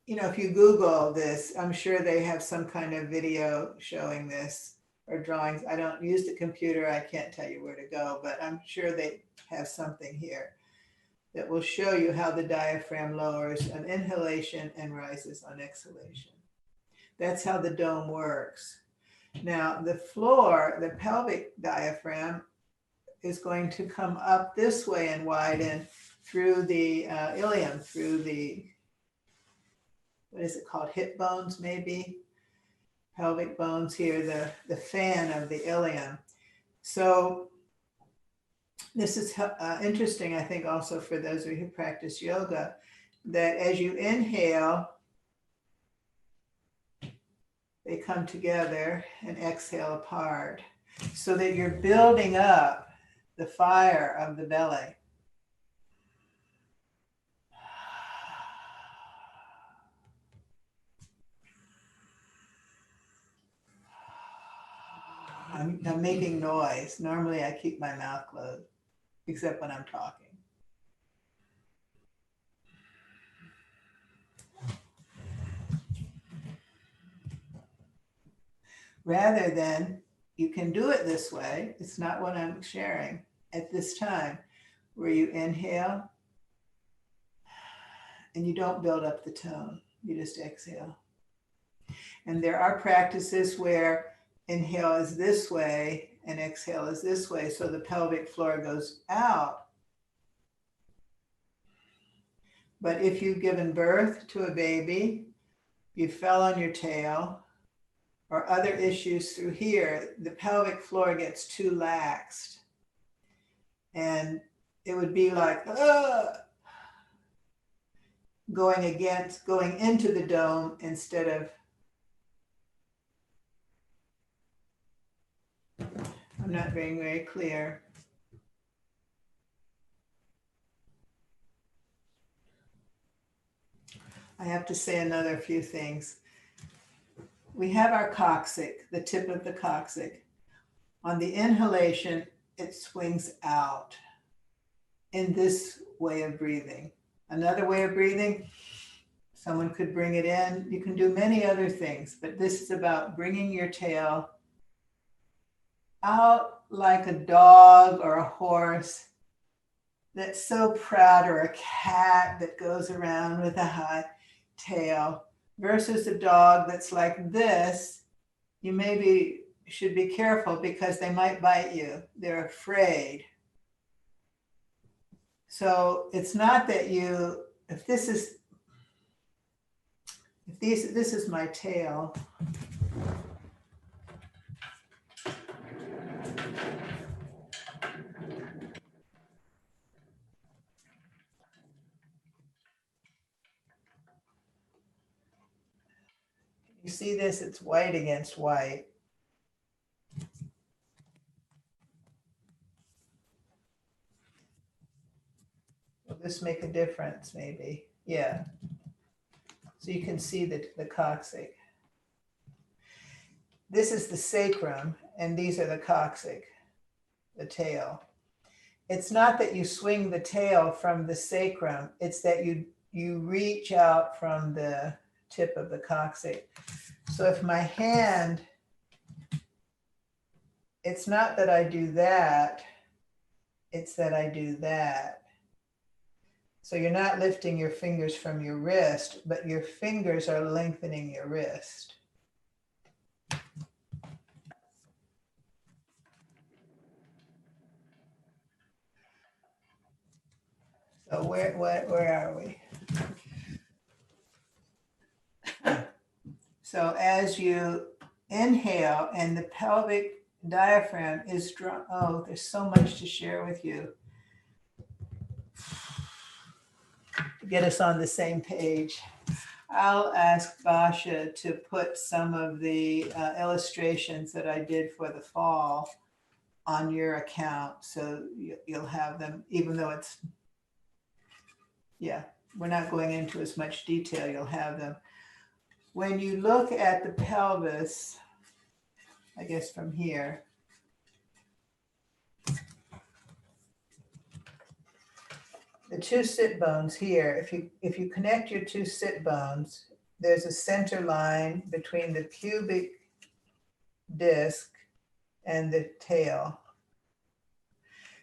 You know, if you Google this, I'm sure they have some kind of video showing this or drawings. I don't use the computer. I can't tell you where to go, but I'm sure they have something here that will show you how the diaphragm lowers on inhalation and rises on exhalation. That's how the dome works. Now, the floor, the pelvic diaphragm, is going to come up this way and widen through the ilium, through the, what is it called, hip bones maybe? Pelvic bones here, the fan of the ilium. So this is interesting, I think, also for those of you who practice yoga, that as you inhale, they come together and exhale apart so that you're building up the fire of the belly. I'm making noise. Normally I keep my mouth closed, except when I'm talking. Rather than, you can do it this way. It's not what I'm sharing at this time, where you inhale and you don't build up the tone. You just exhale. And there are practices where inhale is this way and exhale is this way, so the pelvic floor goes out. But if you've given birth to a baby, you fell on your tail, or other issues through here, the pelvic floor gets too laxed. And it would be like, going into the dome instead of, I'm not being very clear. I have to say another few things. We have our coccyx, the tip of the coccyx. On the inhalation, it swings out in this way of breathing. Another way of breathing, someone could bring it in. You can do many other things, but this is about bringing your tail out like a dog or a horse that's so proud, or a cat that goes around with a high tail, versus a dog that's like this. You maybe should be careful because they might bite you. They're afraid. So it's not that you, this is my tail. You see this? It's white against white. Will this make a difference? Maybe. Yeah. So you can see the coccyx. This is the sacrum, and these are the coccyx, the tail. It's not that you swing the tail from the sacrum, it's that you reach out from the tip of the coccyx. So if my hand, it's not that I do that, it's that I do that. So you're not lifting your fingers from your wrist, but your fingers are lengthening your wrist. So where are we? So as you inhale and the pelvic diaphragm is drawn, oh, there's so much to share with you. To get us on the same page. I'll ask Basha to put some of the illustrations that I did for the fall on your account, so you'll have them, even though it's, yeah, we're not going into as much detail, you'll have them. When you look at the pelvis, I guess from here, the two sit bones here, if you connect your two sit bones, there's a center line between the pubic disc and the tail.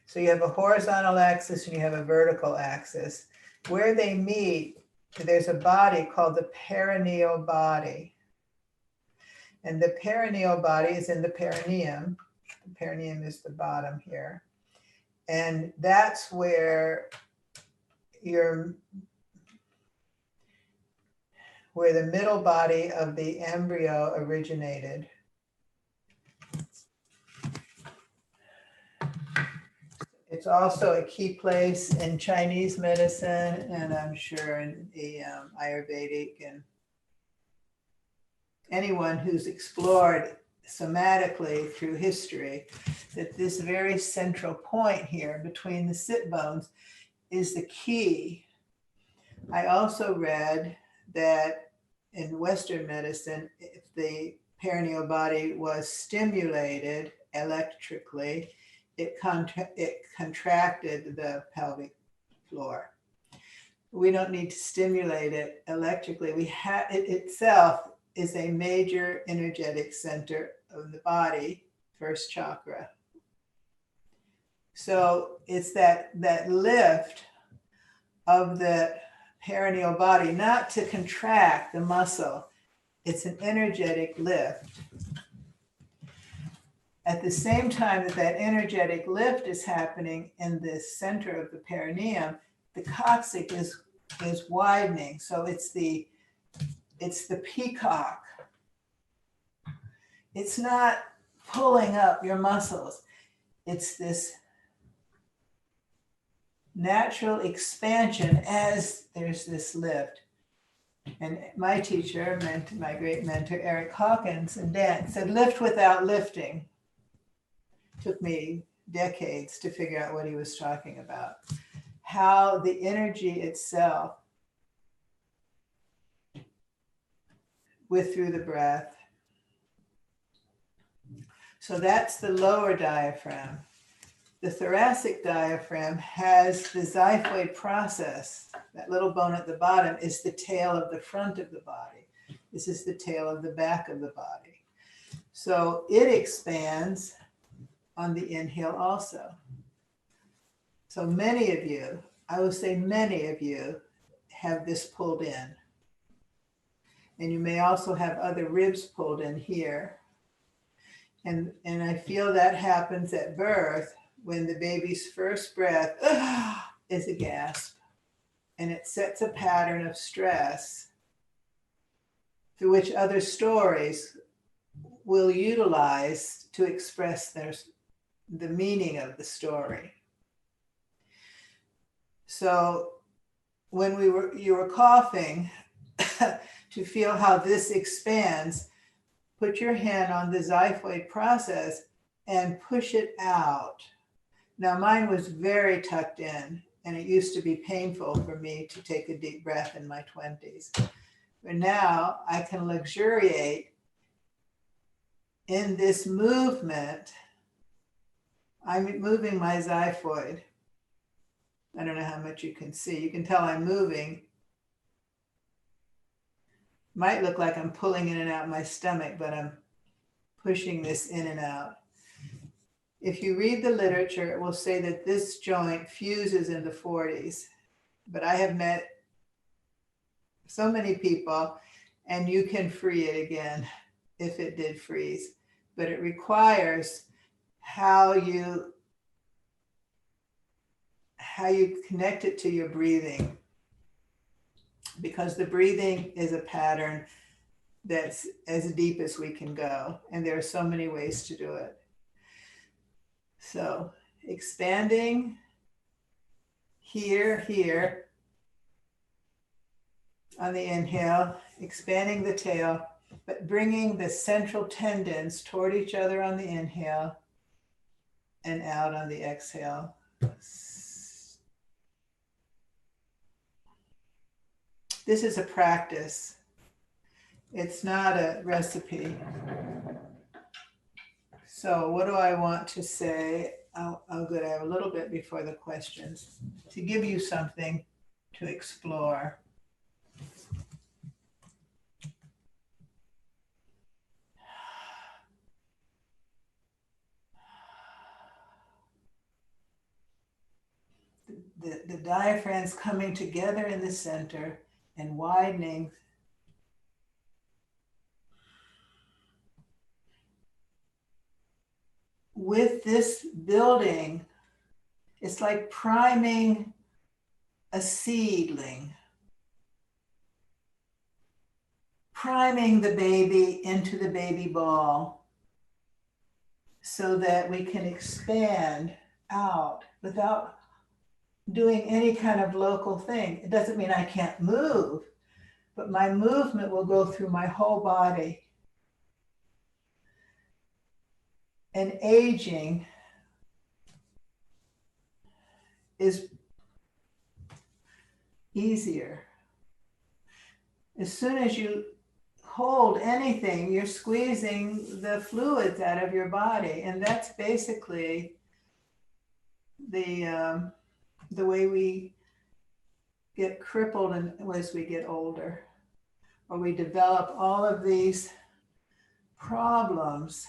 So you have a horizontal axis and you have a vertical axis. Where they meet, there's a body called the perineal body. And the perineal body is in the perineum. The perineum is the bottom here. And that's where the middle body of the embryo originated. It's also a key place in Chinese medicine, and I'm sure in the Ayurvedic, and anyone who's explored somatically through history, that this very central point here between the sit bones is the key. I also read that in Western medicine, if the perineal body was stimulated electrically, it contracted the pelvic floor. We don't need to stimulate it electrically. It itself is a major energetic center of the body, first chakra. So it's that lift of the perineal body, not to contract the muscle. It's an energetic lift. At the same time that energetic lift is happening in the center of the perineum, the coccyx is widening. So it's the peacock. It's not pulling up your muscles. It's this natural expansion as there's this lift. And my teacher, my great mentor, Eric Hawkins in dance, said, lift without lifting. Took me decades to figure out what he was talking about. How the energy itself through the breath. So that's the lower diaphragm. The thoracic diaphragm has the xiphoid process. That little bone at the bottom is the tail of the front of the body. This is the tail of the back of the body. So it expands on the inhale also. So many of you, I will say many of you, have this pulled in. And you may also have other ribs pulled in here. And I feel that happens at birth when the baby's first breath is a gasp. And it sets a pattern of stress through which other stories will utilize to express the meaning of the story. So when you were coughing, to feel how this expands, put your hand on the xiphoid process and push it out. Now mine was very tucked in, and it used to be painful for me to take a deep breath in my 20s. But now I can luxuriate in this movement. I'm moving my xiphoid. I don't know how much you can see. You can tell I'm moving. Might look like I'm pulling in and out my stomach, but I'm pushing this in and out. If you read the literature, it will say that this joint fuses in the 40s. But I have met so many people, and you can free it again if it did freeze. But it requires how you connect it to your breathing, because the breathing is a pattern that's as deep as we can go, and there are so many ways to do it. So expanding here on the inhale, expanding the tail, but bringing the central tendons toward each other on the inhale and out on the exhale. This is a practice. It's not a recipe. So what do I want to say? Oh, good, I have a little bit before the questions to give you something to explore. The diaphragm's coming together in the center and widening. With this building, it's like priming a seedling, priming the baby into the baby ball so that we can expand out without doing any kind of local thing. It doesn't mean I can't move, but my movement will go through my whole body. And aging is easier. As soon as you hold anything, you're squeezing the fluids out of your body. And that's basically the way we get crippled as we get older, or we develop all of these problems.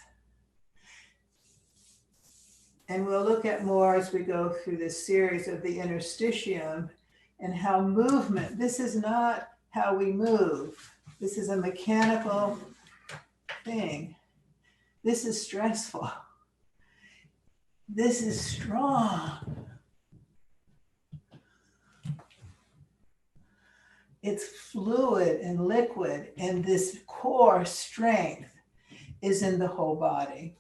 And we'll look at more as we go through this series of the interstitium and how movement, this is not how we move. This is a mechanical thing. This is stressful. This is strong. It's fluid and liquid, and this core strength is in the whole body,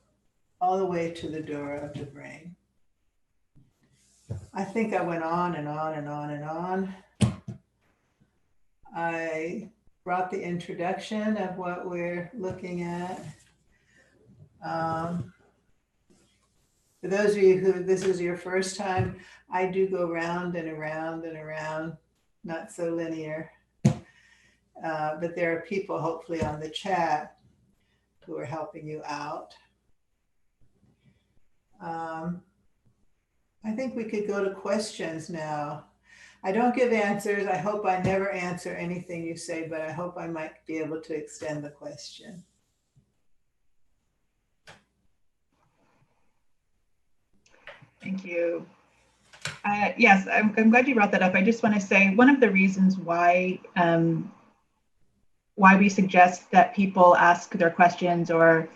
all the way to the dura of the brain. I think I went on and on and on and on. I brought the introduction of what we're looking at. For those of you who this is your first time, I do go round and around and around, not so linear. but there are people hopefully on the chat who are helping you out. I think we could go to questions now. I don't give answers. I hope I never answer anything you say, but I hope I might be able to extend the question. Thank you. Yes, I'm glad you brought that up. I just want to say one of the reasons why we suggest that people ask their questions or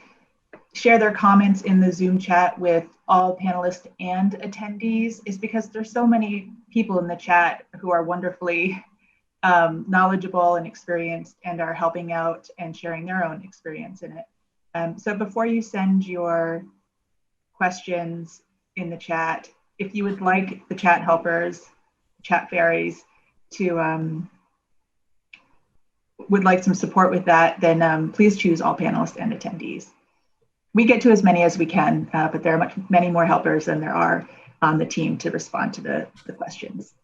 share their comments in the Zoom chat with all panelists and attendees is because there's so many people in the chat who are wonderfully knowledgeable and experienced and are helping out and sharing their own experience in it. So before you send your questions in the chat, if you would like the chat helpers, chat fairies, to would like some support with that, then please choose all panelists and attendees. We get to as many as we can, but there are many more helpers than there are on the team to respond to the questions.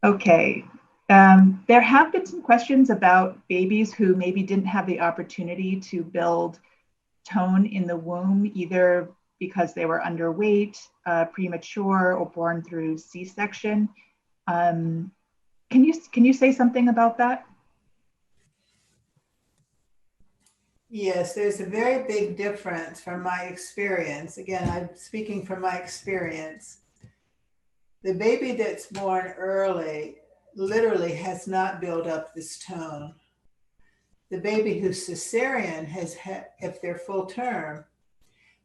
Okay, there have been some questions about babies who maybe didn't have the opportunity to build tone in the womb, either because they were underweight, premature, or born through C-section. Can you say something about that? Yes, there's a very big difference from my experience. Again, I'm speaking from my experience. The baby that's born early literally has not built up this tone. The baby who's cesarean has had, if they're full term,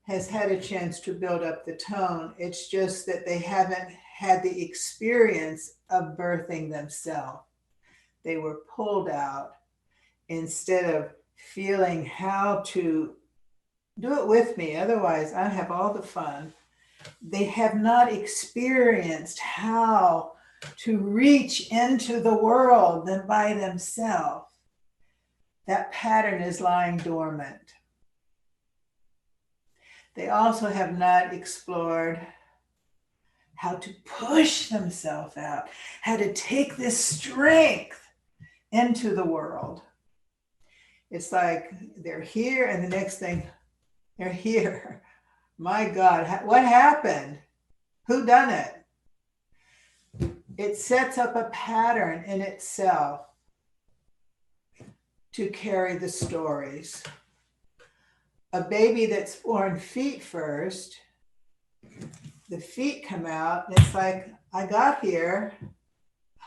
has had a chance to build up the tone. It's just that they haven't had the experience of birthing themselves. They were pulled out instead of feeling how to do it with me. Otherwise, I have all the fun. They have not experienced how to reach into the world by themselves. That pattern is lying dormant. They also have not explored how to push themselves out, how to take this strength into the world. It's like they're here and the next thing, they're here. My God, what happened? Who done it? It sets up a pattern in itself to carry the stories. A baby that's born feet first, the feet come out and it's like, I got here.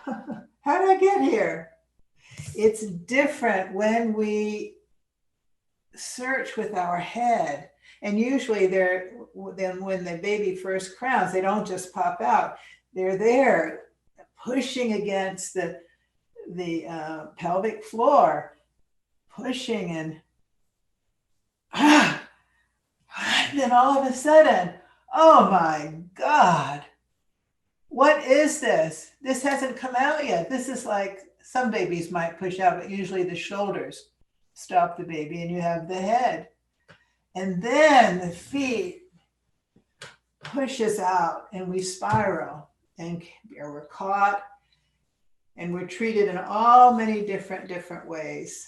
How did I get here? It's different when we search with our head. And usually then when the baby first crowns, they don't just pop out. They're there pushing against the pelvic floor, pushing and then all of a sudden, oh my God, what is this? This hasn't come out yet. This is like, some babies might push out, but usually the shoulders stop the baby and you have the head. And then the feet pushes out and we spiral and we're caught and we're treated in all many different ways.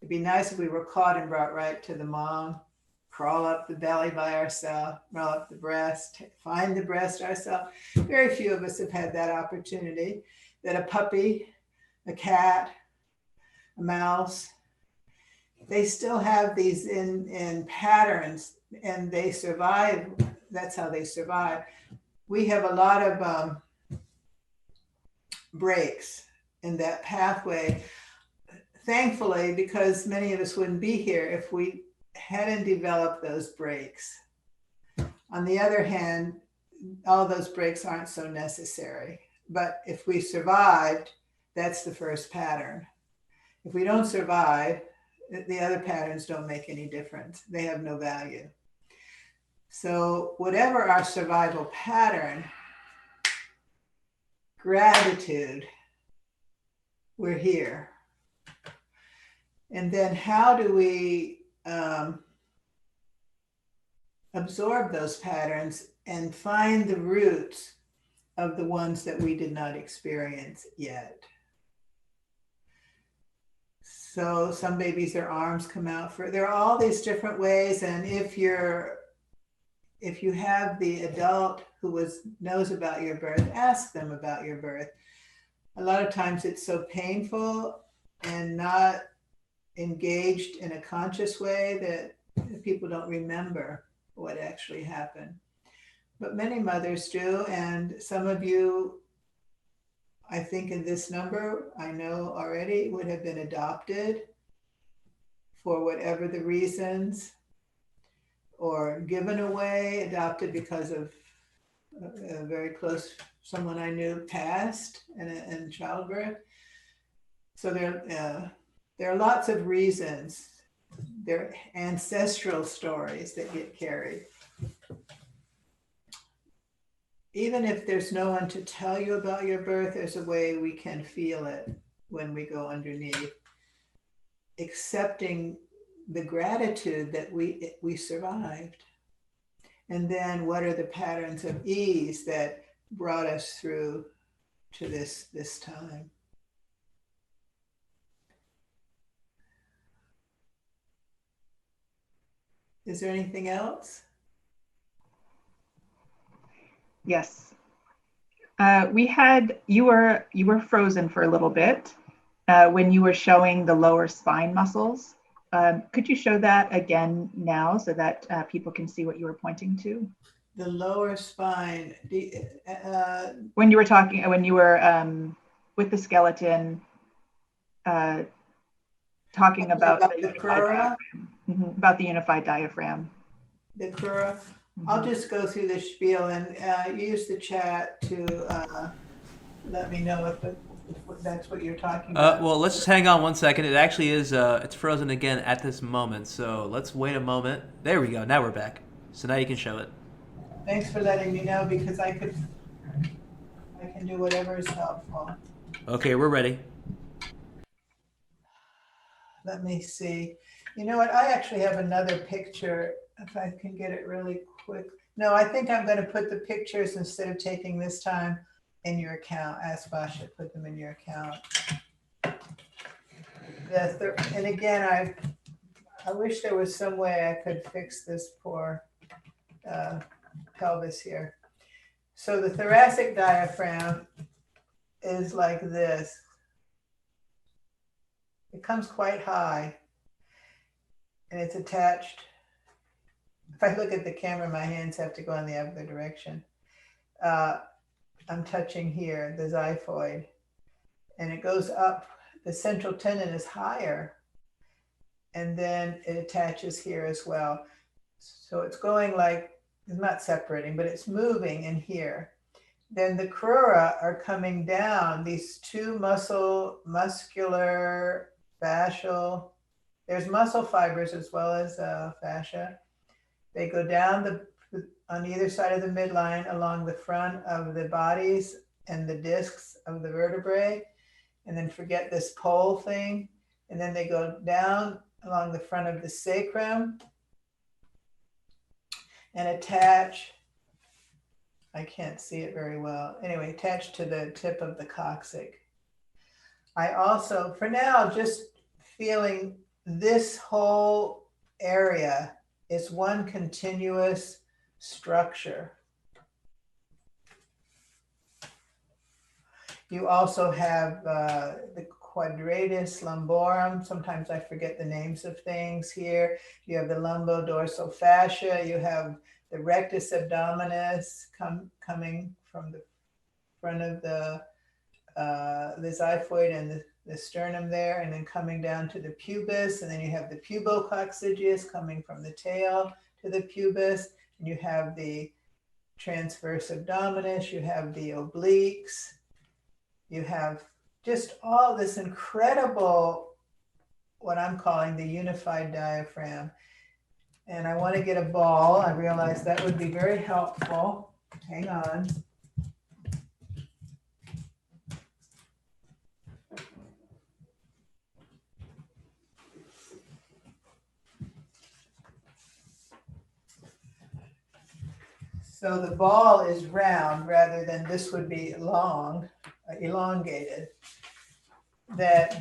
It'd be nice if we were caught and brought right to the mom, crawl up the belly by ourselves, crawl up the breast, find the breast ourselves. Very few of us have had that opportunity, that a puppy, a cat, a mouse, they still have these in patterns and they survive. That's how they survive. We have a lot of breaks in that pathway. Thankfully, because many of us wouldn't be here if we hadn't developed those breaks. On the other hand, all those breaks aren't so necessary. But if we survived, that's the first pattern. If we don't survive, the other patterns don't make any difference. They have no value. So whatever our survival pattern, gratitude, we're here. And then how do we absorb those patterns and find the roots of the ones that we did not experience yet? So some babies, their arms come out there are all these different ways. And if you have the adult who knows about your birth, ask them about your birth. A lot of times it's so painful and not engaged in a conscious way that people don't remember what actually happened. But many mothers do, and some of you, I think in this number, I know already, would have been adopted for whatever the reasons, or given away, adopted because of a very close someone I knew passed in childbirth. So there are lots of reasons. There are ancestral stories that get carried. Even if there's no one to tell you about your birth, there's a way we can feel it when we go underneath. Accepting the gratitude that we survived. And then what are the patterns of ease that brought us through to this time? Is there anything else? Yes. You were frozen for a little bit when you were showing the lower spine muscles. Could you show that again now so that people can see what you were pointing to? The lower spine. When you were with the skeleton, talking about the crura? About the unified diaphragm. The crura. I'll just go through the spiel and use the chat to let me know if that's what you're talking about. Well, let's just hang on 1 second. It actually is, it's frozen again at this moment. So let's wait a moment. There we go. Now we're back. So now you can show it. Thanks for letting me know, because I can do whatever is helpful. Okay, we're ready. Let me see. You know what? I actually have another picture, if I can get it really quick. No, I think I'm going to put the pictures, instead of taking this time, in your account. Ask Basha to put them in your account. And again, I wish there was some way I could fix this poor pelvis here. So the thoracic diaphragm is like this. It comes quite high, and it's attached. If I look at the camera, my hands have to go in the other direction. I'm touching here, the xiphoid, and it goes up. The central tendon is higher, and then it attaches here as well. So it's going like, it's not separating, but it's moving in here. Then the crura are coming down, these two muscular, fascial, there's muscle fibers as well as fascia. They go down on either side of the midline along the front of the bodies and the discs of the vertebrae. And then forget this pole thing. And then they go down along the front of the sacrum and attach, I can't see it very well. Anyway, attach to the tip of the coccyx. I also, for now, just feeling this whole area is one continuous structure. You also have the quadratus lumborum. Sometimes I forget the names of things here. You have the lumbodorsal fascia. You have the rectus abdominis coming from the front of the xiphoid and the sternum there, and then coming down to the pubis. And then you have the pubococcygeus coming from the tail to the pubis. And you have the transverse abdominis. You have the obliques. You have just all this incredible, what I'm calling the unified diaphragm. And I want to get a ball. I realize that would be very helpful. Hang on. So the ball is round rather than this would be long, elongated. That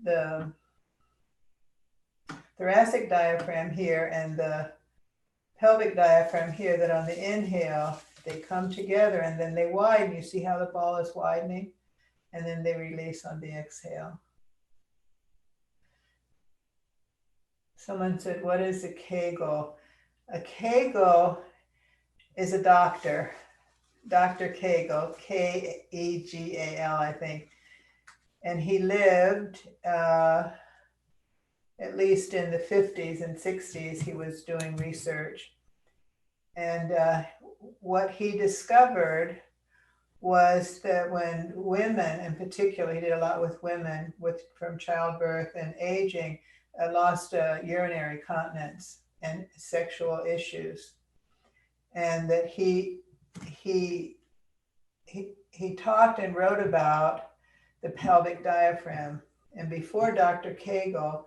the thoracic diaphragm here and the pelvic diaphragm here, that on the inhale, they come together and then they widen. You see how the ball is widening? And then they release on the exhale. Someone said, what is a Kegel? A Kegel is a doctor, Dr. Kegel, K-E-G-A-L, I think. And he lived, at least in the 50s and 60s, he was doing research. And what he discovered was that when women, in particular, he did a lot with women from childbirth and aging, lost urinary continence and sexual issues, and that he talked and wrote about the pelvic diaphragm. And before Dr. Kegel,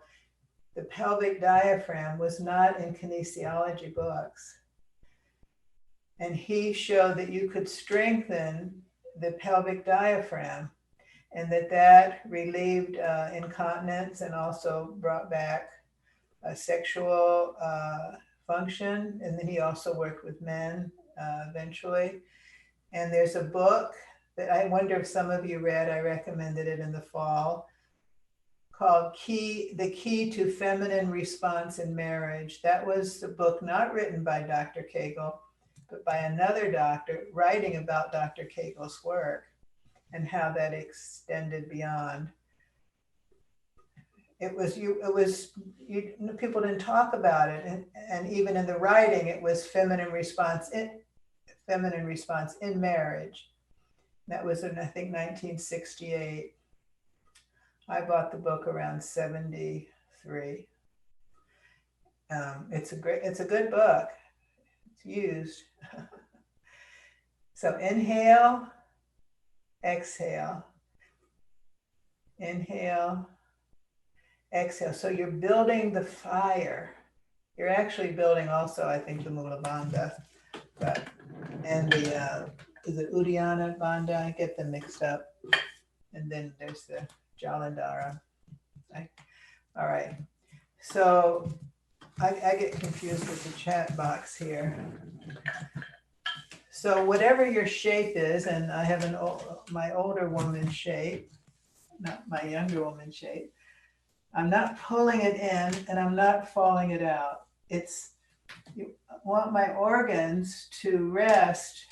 the pelvic diaphragm was not in kinesiology books. And he showed that you could strengthen the pelvic diaphragm, and that relieved incontinence and also brought back sexual function. And then he also worked with men eventually. And there's a book that I wonder if some of you read, I recommended it in the fall, called The Key to Feminine Response in Marriage. That was the book not written by Dr. Kegel, but by another doctor writing about Dr. Kegel's work and how that extended beyond. People didn't talk about it. And even in the writing, it was feminine response in marriage. That was in, I think, 1968. I bought the book around 73. It's a good book. It's used. So inhale, exhale, inhale, exhale. So you're building the fire. You're actually building also, I think, the Mula Bandha, and the is it Uddiyana Bandha? I get them mixed up. And then there's the Jalandhara. All right. So I get confused with the chat box here. So whatever your shape is, and I have my older woman shape, not my younger woman shape. I'm not pulling it in and I'm not falling it out. You want my organs to rest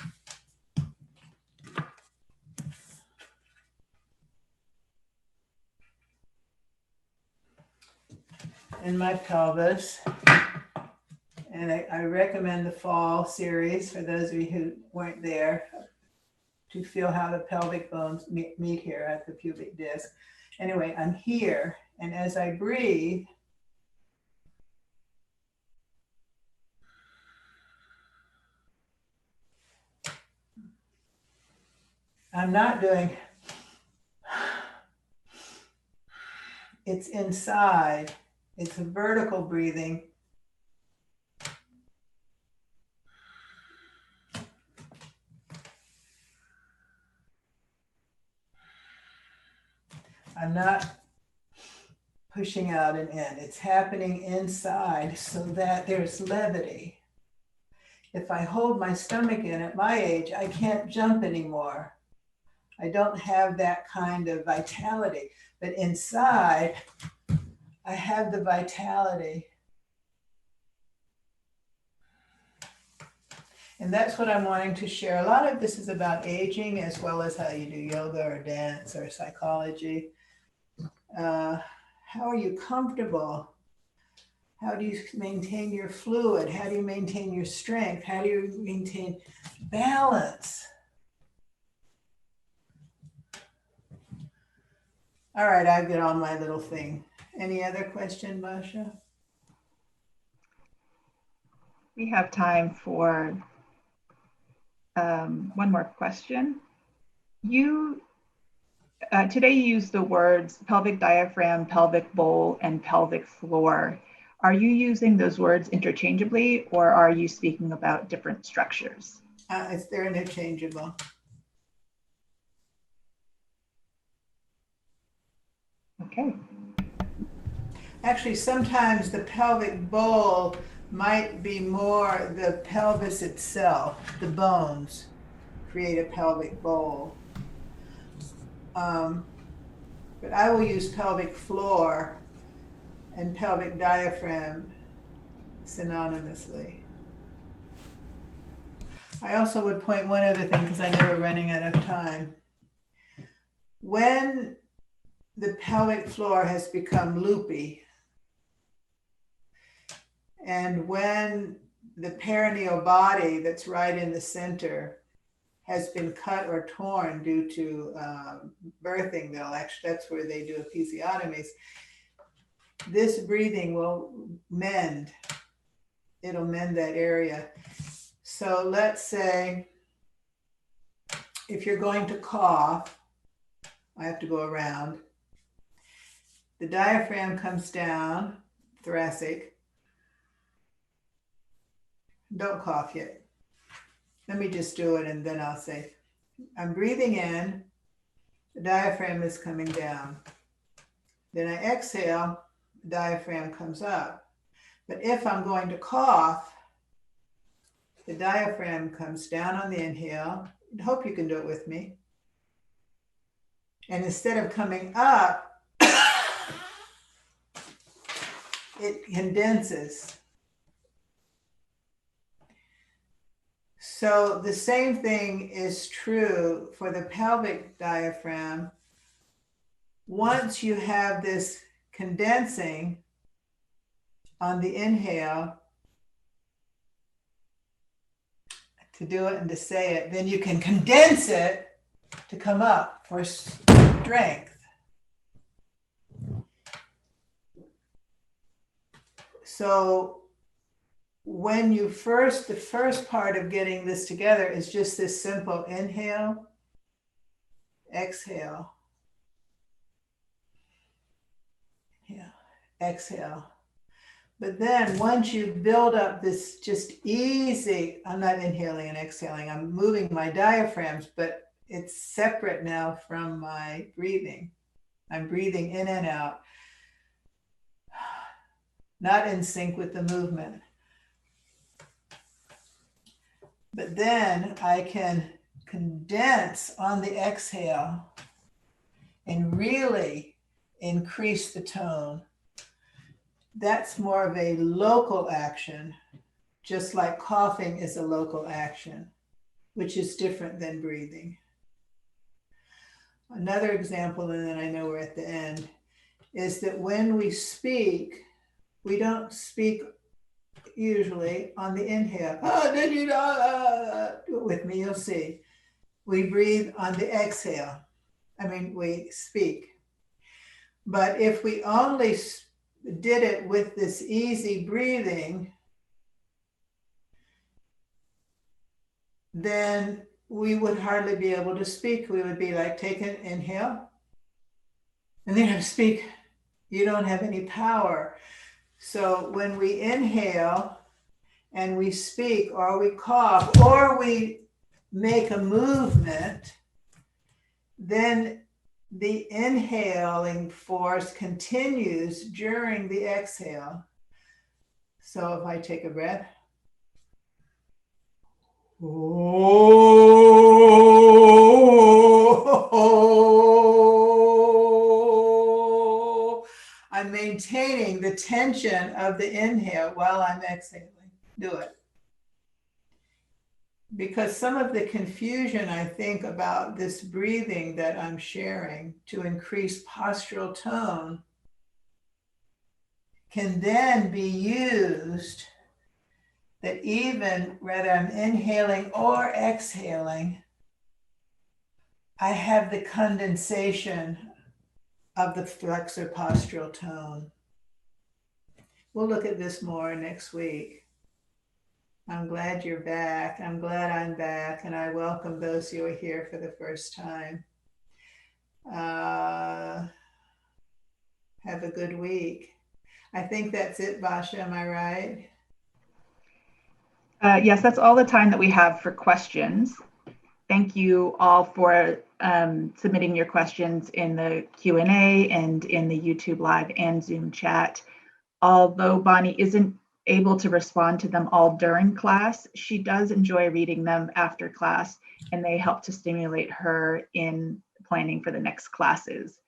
in my pelvis. And I recommend the fall series for those of you who weren't there, to feel how the pelvic bones meet here at the pubic disc. Anyway, I'm here, and as I breathe, I'm not doing, it's inside. It's a vertical breathing. I'm not pushing out and in. It's happening inside so that there's levity. If I hold my stomach in at my age, I can't jump anymore. I don't have that kind of vitality. But inside, I have the vitality. And that's what I'm wanting to share. A lot of this is about aging, as well as how you do yoga or dance or psychology. How are you comfortable? How do you maintain your fluid? How do you maintain your strength? How do you maintain balance? All right, I've got on my little thing. Any other question, Basha? We have time for one more question. Today you used the words pelvic diaphragm, pelvic bowl, and pelvic floor. Are you using those words interchangeably, or are you speaking about different structures? They're interchangeable. Okay. Actually, sometimes the pelvic bowl might be more the pelvis itself, the bones create a pelvic bowl. But I will use pelvic floor and pelvic diaphragm synonymously. I also would point one other thing, because I know we're running out of time. When the pelvic floor has become loopy, and when the perineal body that's right in the center has been cut or torn due to birthing, that's where they do episiotomies, this breathing will mend. It'll mend that area. So let's say if you're going to cough, I have to go around. The diaphragm comes down, thoracic. Don't cough yet. Let me just do it, and then I'll say, I'm breathing in, the diaphragm is coming down. Then I exhale, the diaphragm comes up. But if I'm going to cough, the diaphragm comes down on the inhale. I hope you can do it with me. And instead of coming up, it condenses. So the same thing is true for the pelvic diaphragm. Once you have this condensing on the inhale, to do it and to say it, then you can condense it to come up for strength. So when you the first part of getting this together is just this simple inhale, exhale, exhale. But then once you build up this just easy, I'm not inhaling and exhaling, I'm moving my diaphragms, but it's separate now from my breathing. I'm breathing in and out, not in sync with the movement. But then I can condense on the exhale and really increase the tone. That's more of a local action, just like coughing is a local action, which is different than breathing. Another example, and then I know we're at the end, is that when we speak, we don't speak usually on the inhale. Do it with me, you'll see. We breathe on the exhale. We speak. But if we only did it with this easy breathing, then we would hardly be able to speak. We would be like, take an inhale, and then have to speak. You don't have any power. So when we inhale and we speak, or we cough, or we make a movement, then the inhaling force continues during the exhale. So if I take a breath, I'm maintaining the tension of the inhale while I'm exhaling. Do it. Because some of the confusion, I think, about this breathing that I'm sharing to increase postural tone can then be used that even whether I'm inhaling or exhaling, I have the condensation of the flexor postural tone. We'll look at this more next week. I'm glad you're back. I'm glad I'm back, and I welcome those who are here for the first time. Have a good week. I think that's it, Basha, am I right? Yes, that's all the time that we have for questions. Thank you all for submitting your questions in the Q&A and in the YouTube Live and Zoom chat. Although Bonnie isn't able to respond to them all during class, she does enjoy reading them after class, and they help to stimulate her in planning for the next classes.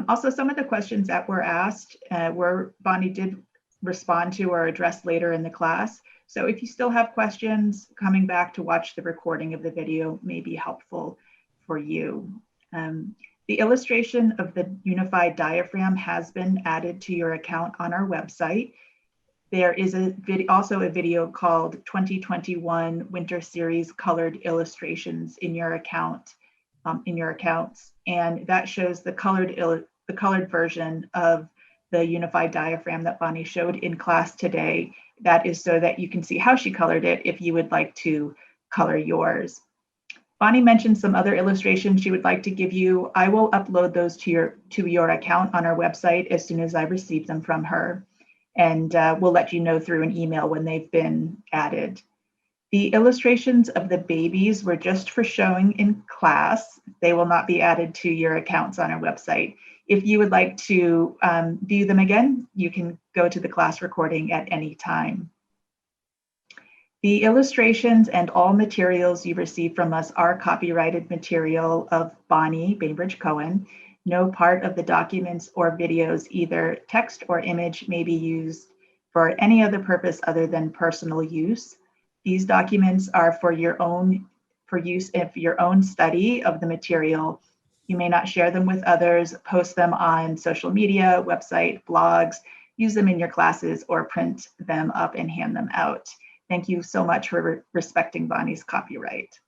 Also, some of the questions that were asked Bonnie did respond to or address later in the class. So if you still have questions, coming back to watch the recording of the video may be helpful for you. The illustration of the unified diaphragm has been added to your account on our website. There is also a video called 2021 Winter Series Colored Illustrations in your account, in your accounts, and that shows the colored version of the unified diaphragm that Bonnie showed in class today. That is so that you can see how she colored it if you would like to color yours. Bonnie mentioned some other illustrations she would like to give you. I will upload those to your account on our website as soon as I receive them from her. And we'll let you know through an email when they've been added. The illustrations of the babies were just for showing in class. They will not be added to your accounts on our website. If you would like to view them again, you can go to the class recording at any time. The illustrations and all materials you receive from us are copyrighted material of Bonnie Bainbridge Cohen. No part of the documents or videos, either text or image, may be used for any other purpose other than personal use. These documents are for use of your own study of the material. You may not share them with others, post them on social media, website, blogs, use them in your classes, or print them up and hand them out. Thank you so much for respecting Bonnie's copyright.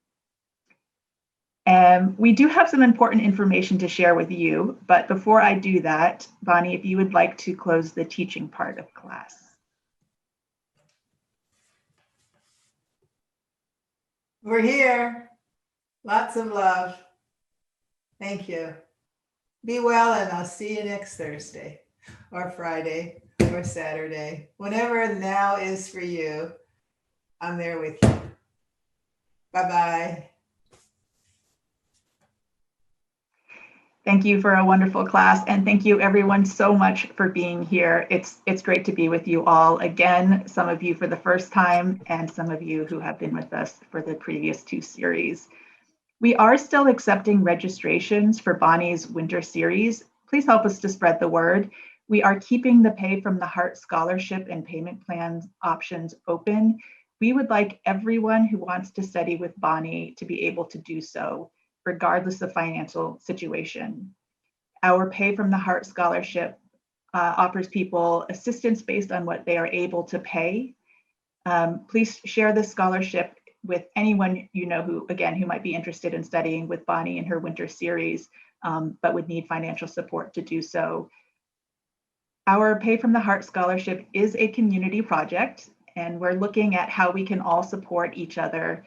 We do have some important information to share with you, but before I do that, Bonnie, if you would like to close the teaching part of class. We're here. Lots of love. Thank you. Be well, and I'll see you next Thursday or Friday or Saturday. Whenever now is for you, I'm there with you. Bye-bye. Thank you for a wonderful class, and thank you everyone so much for being here. It's great to be with you all again, some of you for the first time and some of you who have been with us for the previous two series. We are still accepting registrations for Bonnie's winter series. Please help us to spread the word. We are keeping the Pay from the Heart scholarship and payment plan options open. We would like everyone who wants to study with Bonnie to be able to do so, regardless of financial situation. Our Pay from the Heart scholarship offers people assistance based on what they are able to pay. Please share this scholarship with anyone you know who might be interested in studying with Bonnie in her winter series, but would need financial support to do so. Our Pay from the Heart scholarship is a community project, and we're looking at how we can all support each other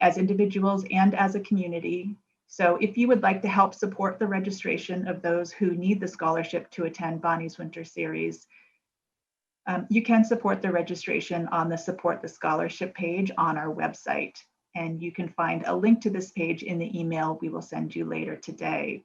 as individuals and as a community. So if you would like to help support the registration of those who need the scholarship to attend Bonnie's winter series, you can support the registration on the Support the Scholarship page on our website. And you can find a link to this page in the email we will send you later today.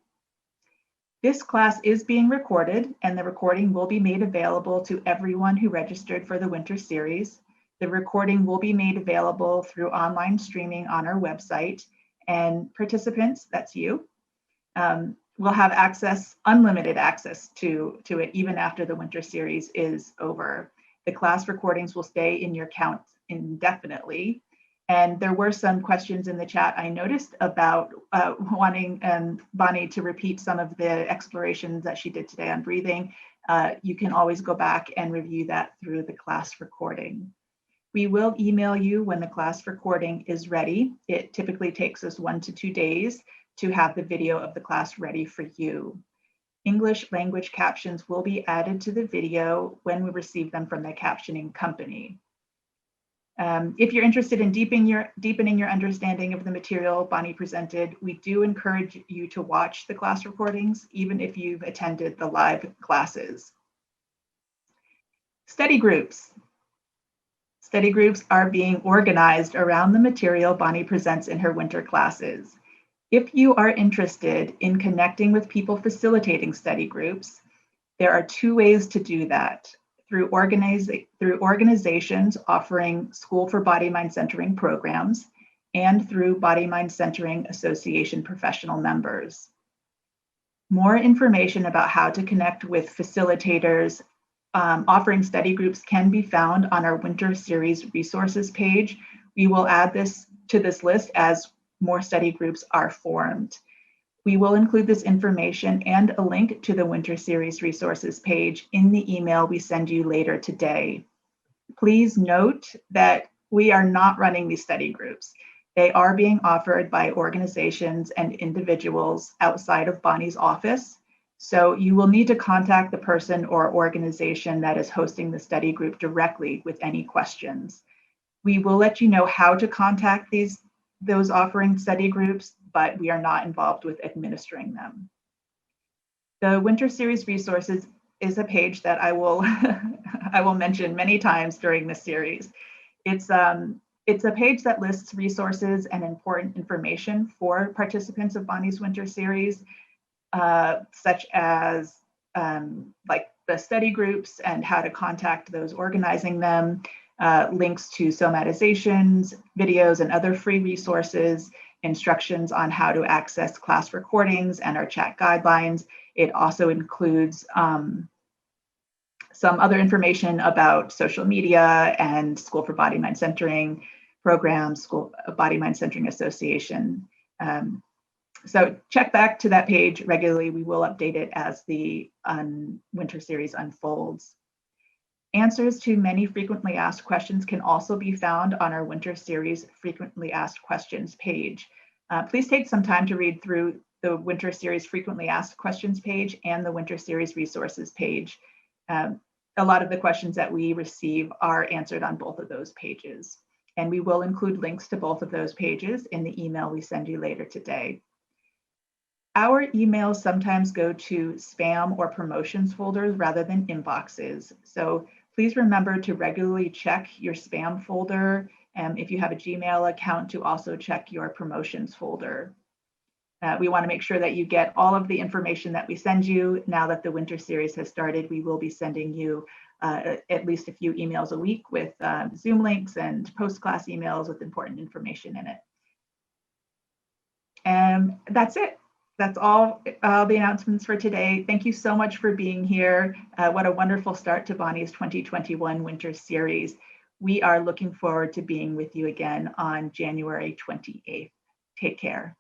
This class is being recorded, and the recording will be made available to everyone who registered for the winter series. The recording will be made available through online streaming on our website, and participants, that's you, will have unlimited access to it even after the winter series is over. The class recordings will stay in your account indefinitely. And there were some questions in the chat I noticed about wanting Bonnie to repeat some of the explorations that she did today on breathing. You can always go back and review that through the class recording. We will email you when the class recording is ready. It typically takes us 1 to 2 days to have the video of the class ready for you. English language captions will be added to the video when we receive them from the captioning company. If you're interested in deepening your understanding of the material Bonnie presented, we do encourage you to watch the class recordings, even if you've attended the live classes. Study groups. Study groups are being organized around the material Bonnie presents in her winter classes. If you are interested in connecting with people facilitating study groups, there are two ways to do that: through organizations offering School for Body-Mind Centering programs, and through Body-Mind Centering Association professional members. More information about how to connect with facilitators offering study groups can be found on our Winter Series resources page. We will add this to this list as more study groups are formed. We will include this information and a link to the Winter Series resources page in the email we send you later today. Please note that we are not running these study groups. They are being offered by organizations and individuals outside of Bonnie's office. So you will need to contact the person or organization that is hosting the study group directly with any questions. We will let you know how to contact those offering study groups, but we are not involved with administering them. The Winter Series resources is a page that I will I will mention many times during this series. It's a page that lists resources and important information for participants of Bonnie's Winter Series, such as like the study groups and how to contact those organizing them, links to somatizations, videos, and other free resources, instructions on how to access class recordings and our chat guidelines. It also includes some other information about social media and School for Body-Mind Centering programs, School Body-Mind Centering Association. So check back to that page regularly. We will update it as the Winter Series unfolds. Answers to many frequently asked questions can also be found on our Winter Series frequently asked questions page. Please take some time to read through the Winter Series frequently asked questions page and the Winter Series resources page. A lot of the questions that we receive are answered on both of those pages. And we will include links to both of those pages in the email we send you later today. Our emails sometimes go to spam or promotions folders rather than inboxes. So please remember to regularly check your spam folder. If you have a Gmail account, to also check your promotions folder. We want to make sure that you get all of the information that we send you. Now that the Winter Series has started, we will be sending you at least a few emails a week with Zoom links and post-class emails with important information in it. And that's it. That's all the announcements for today. Thank you so much for being here. What a wonderful start to Bonnie's 2021 Winter Series. We are looking forward to being with you again on January 28th. Take care.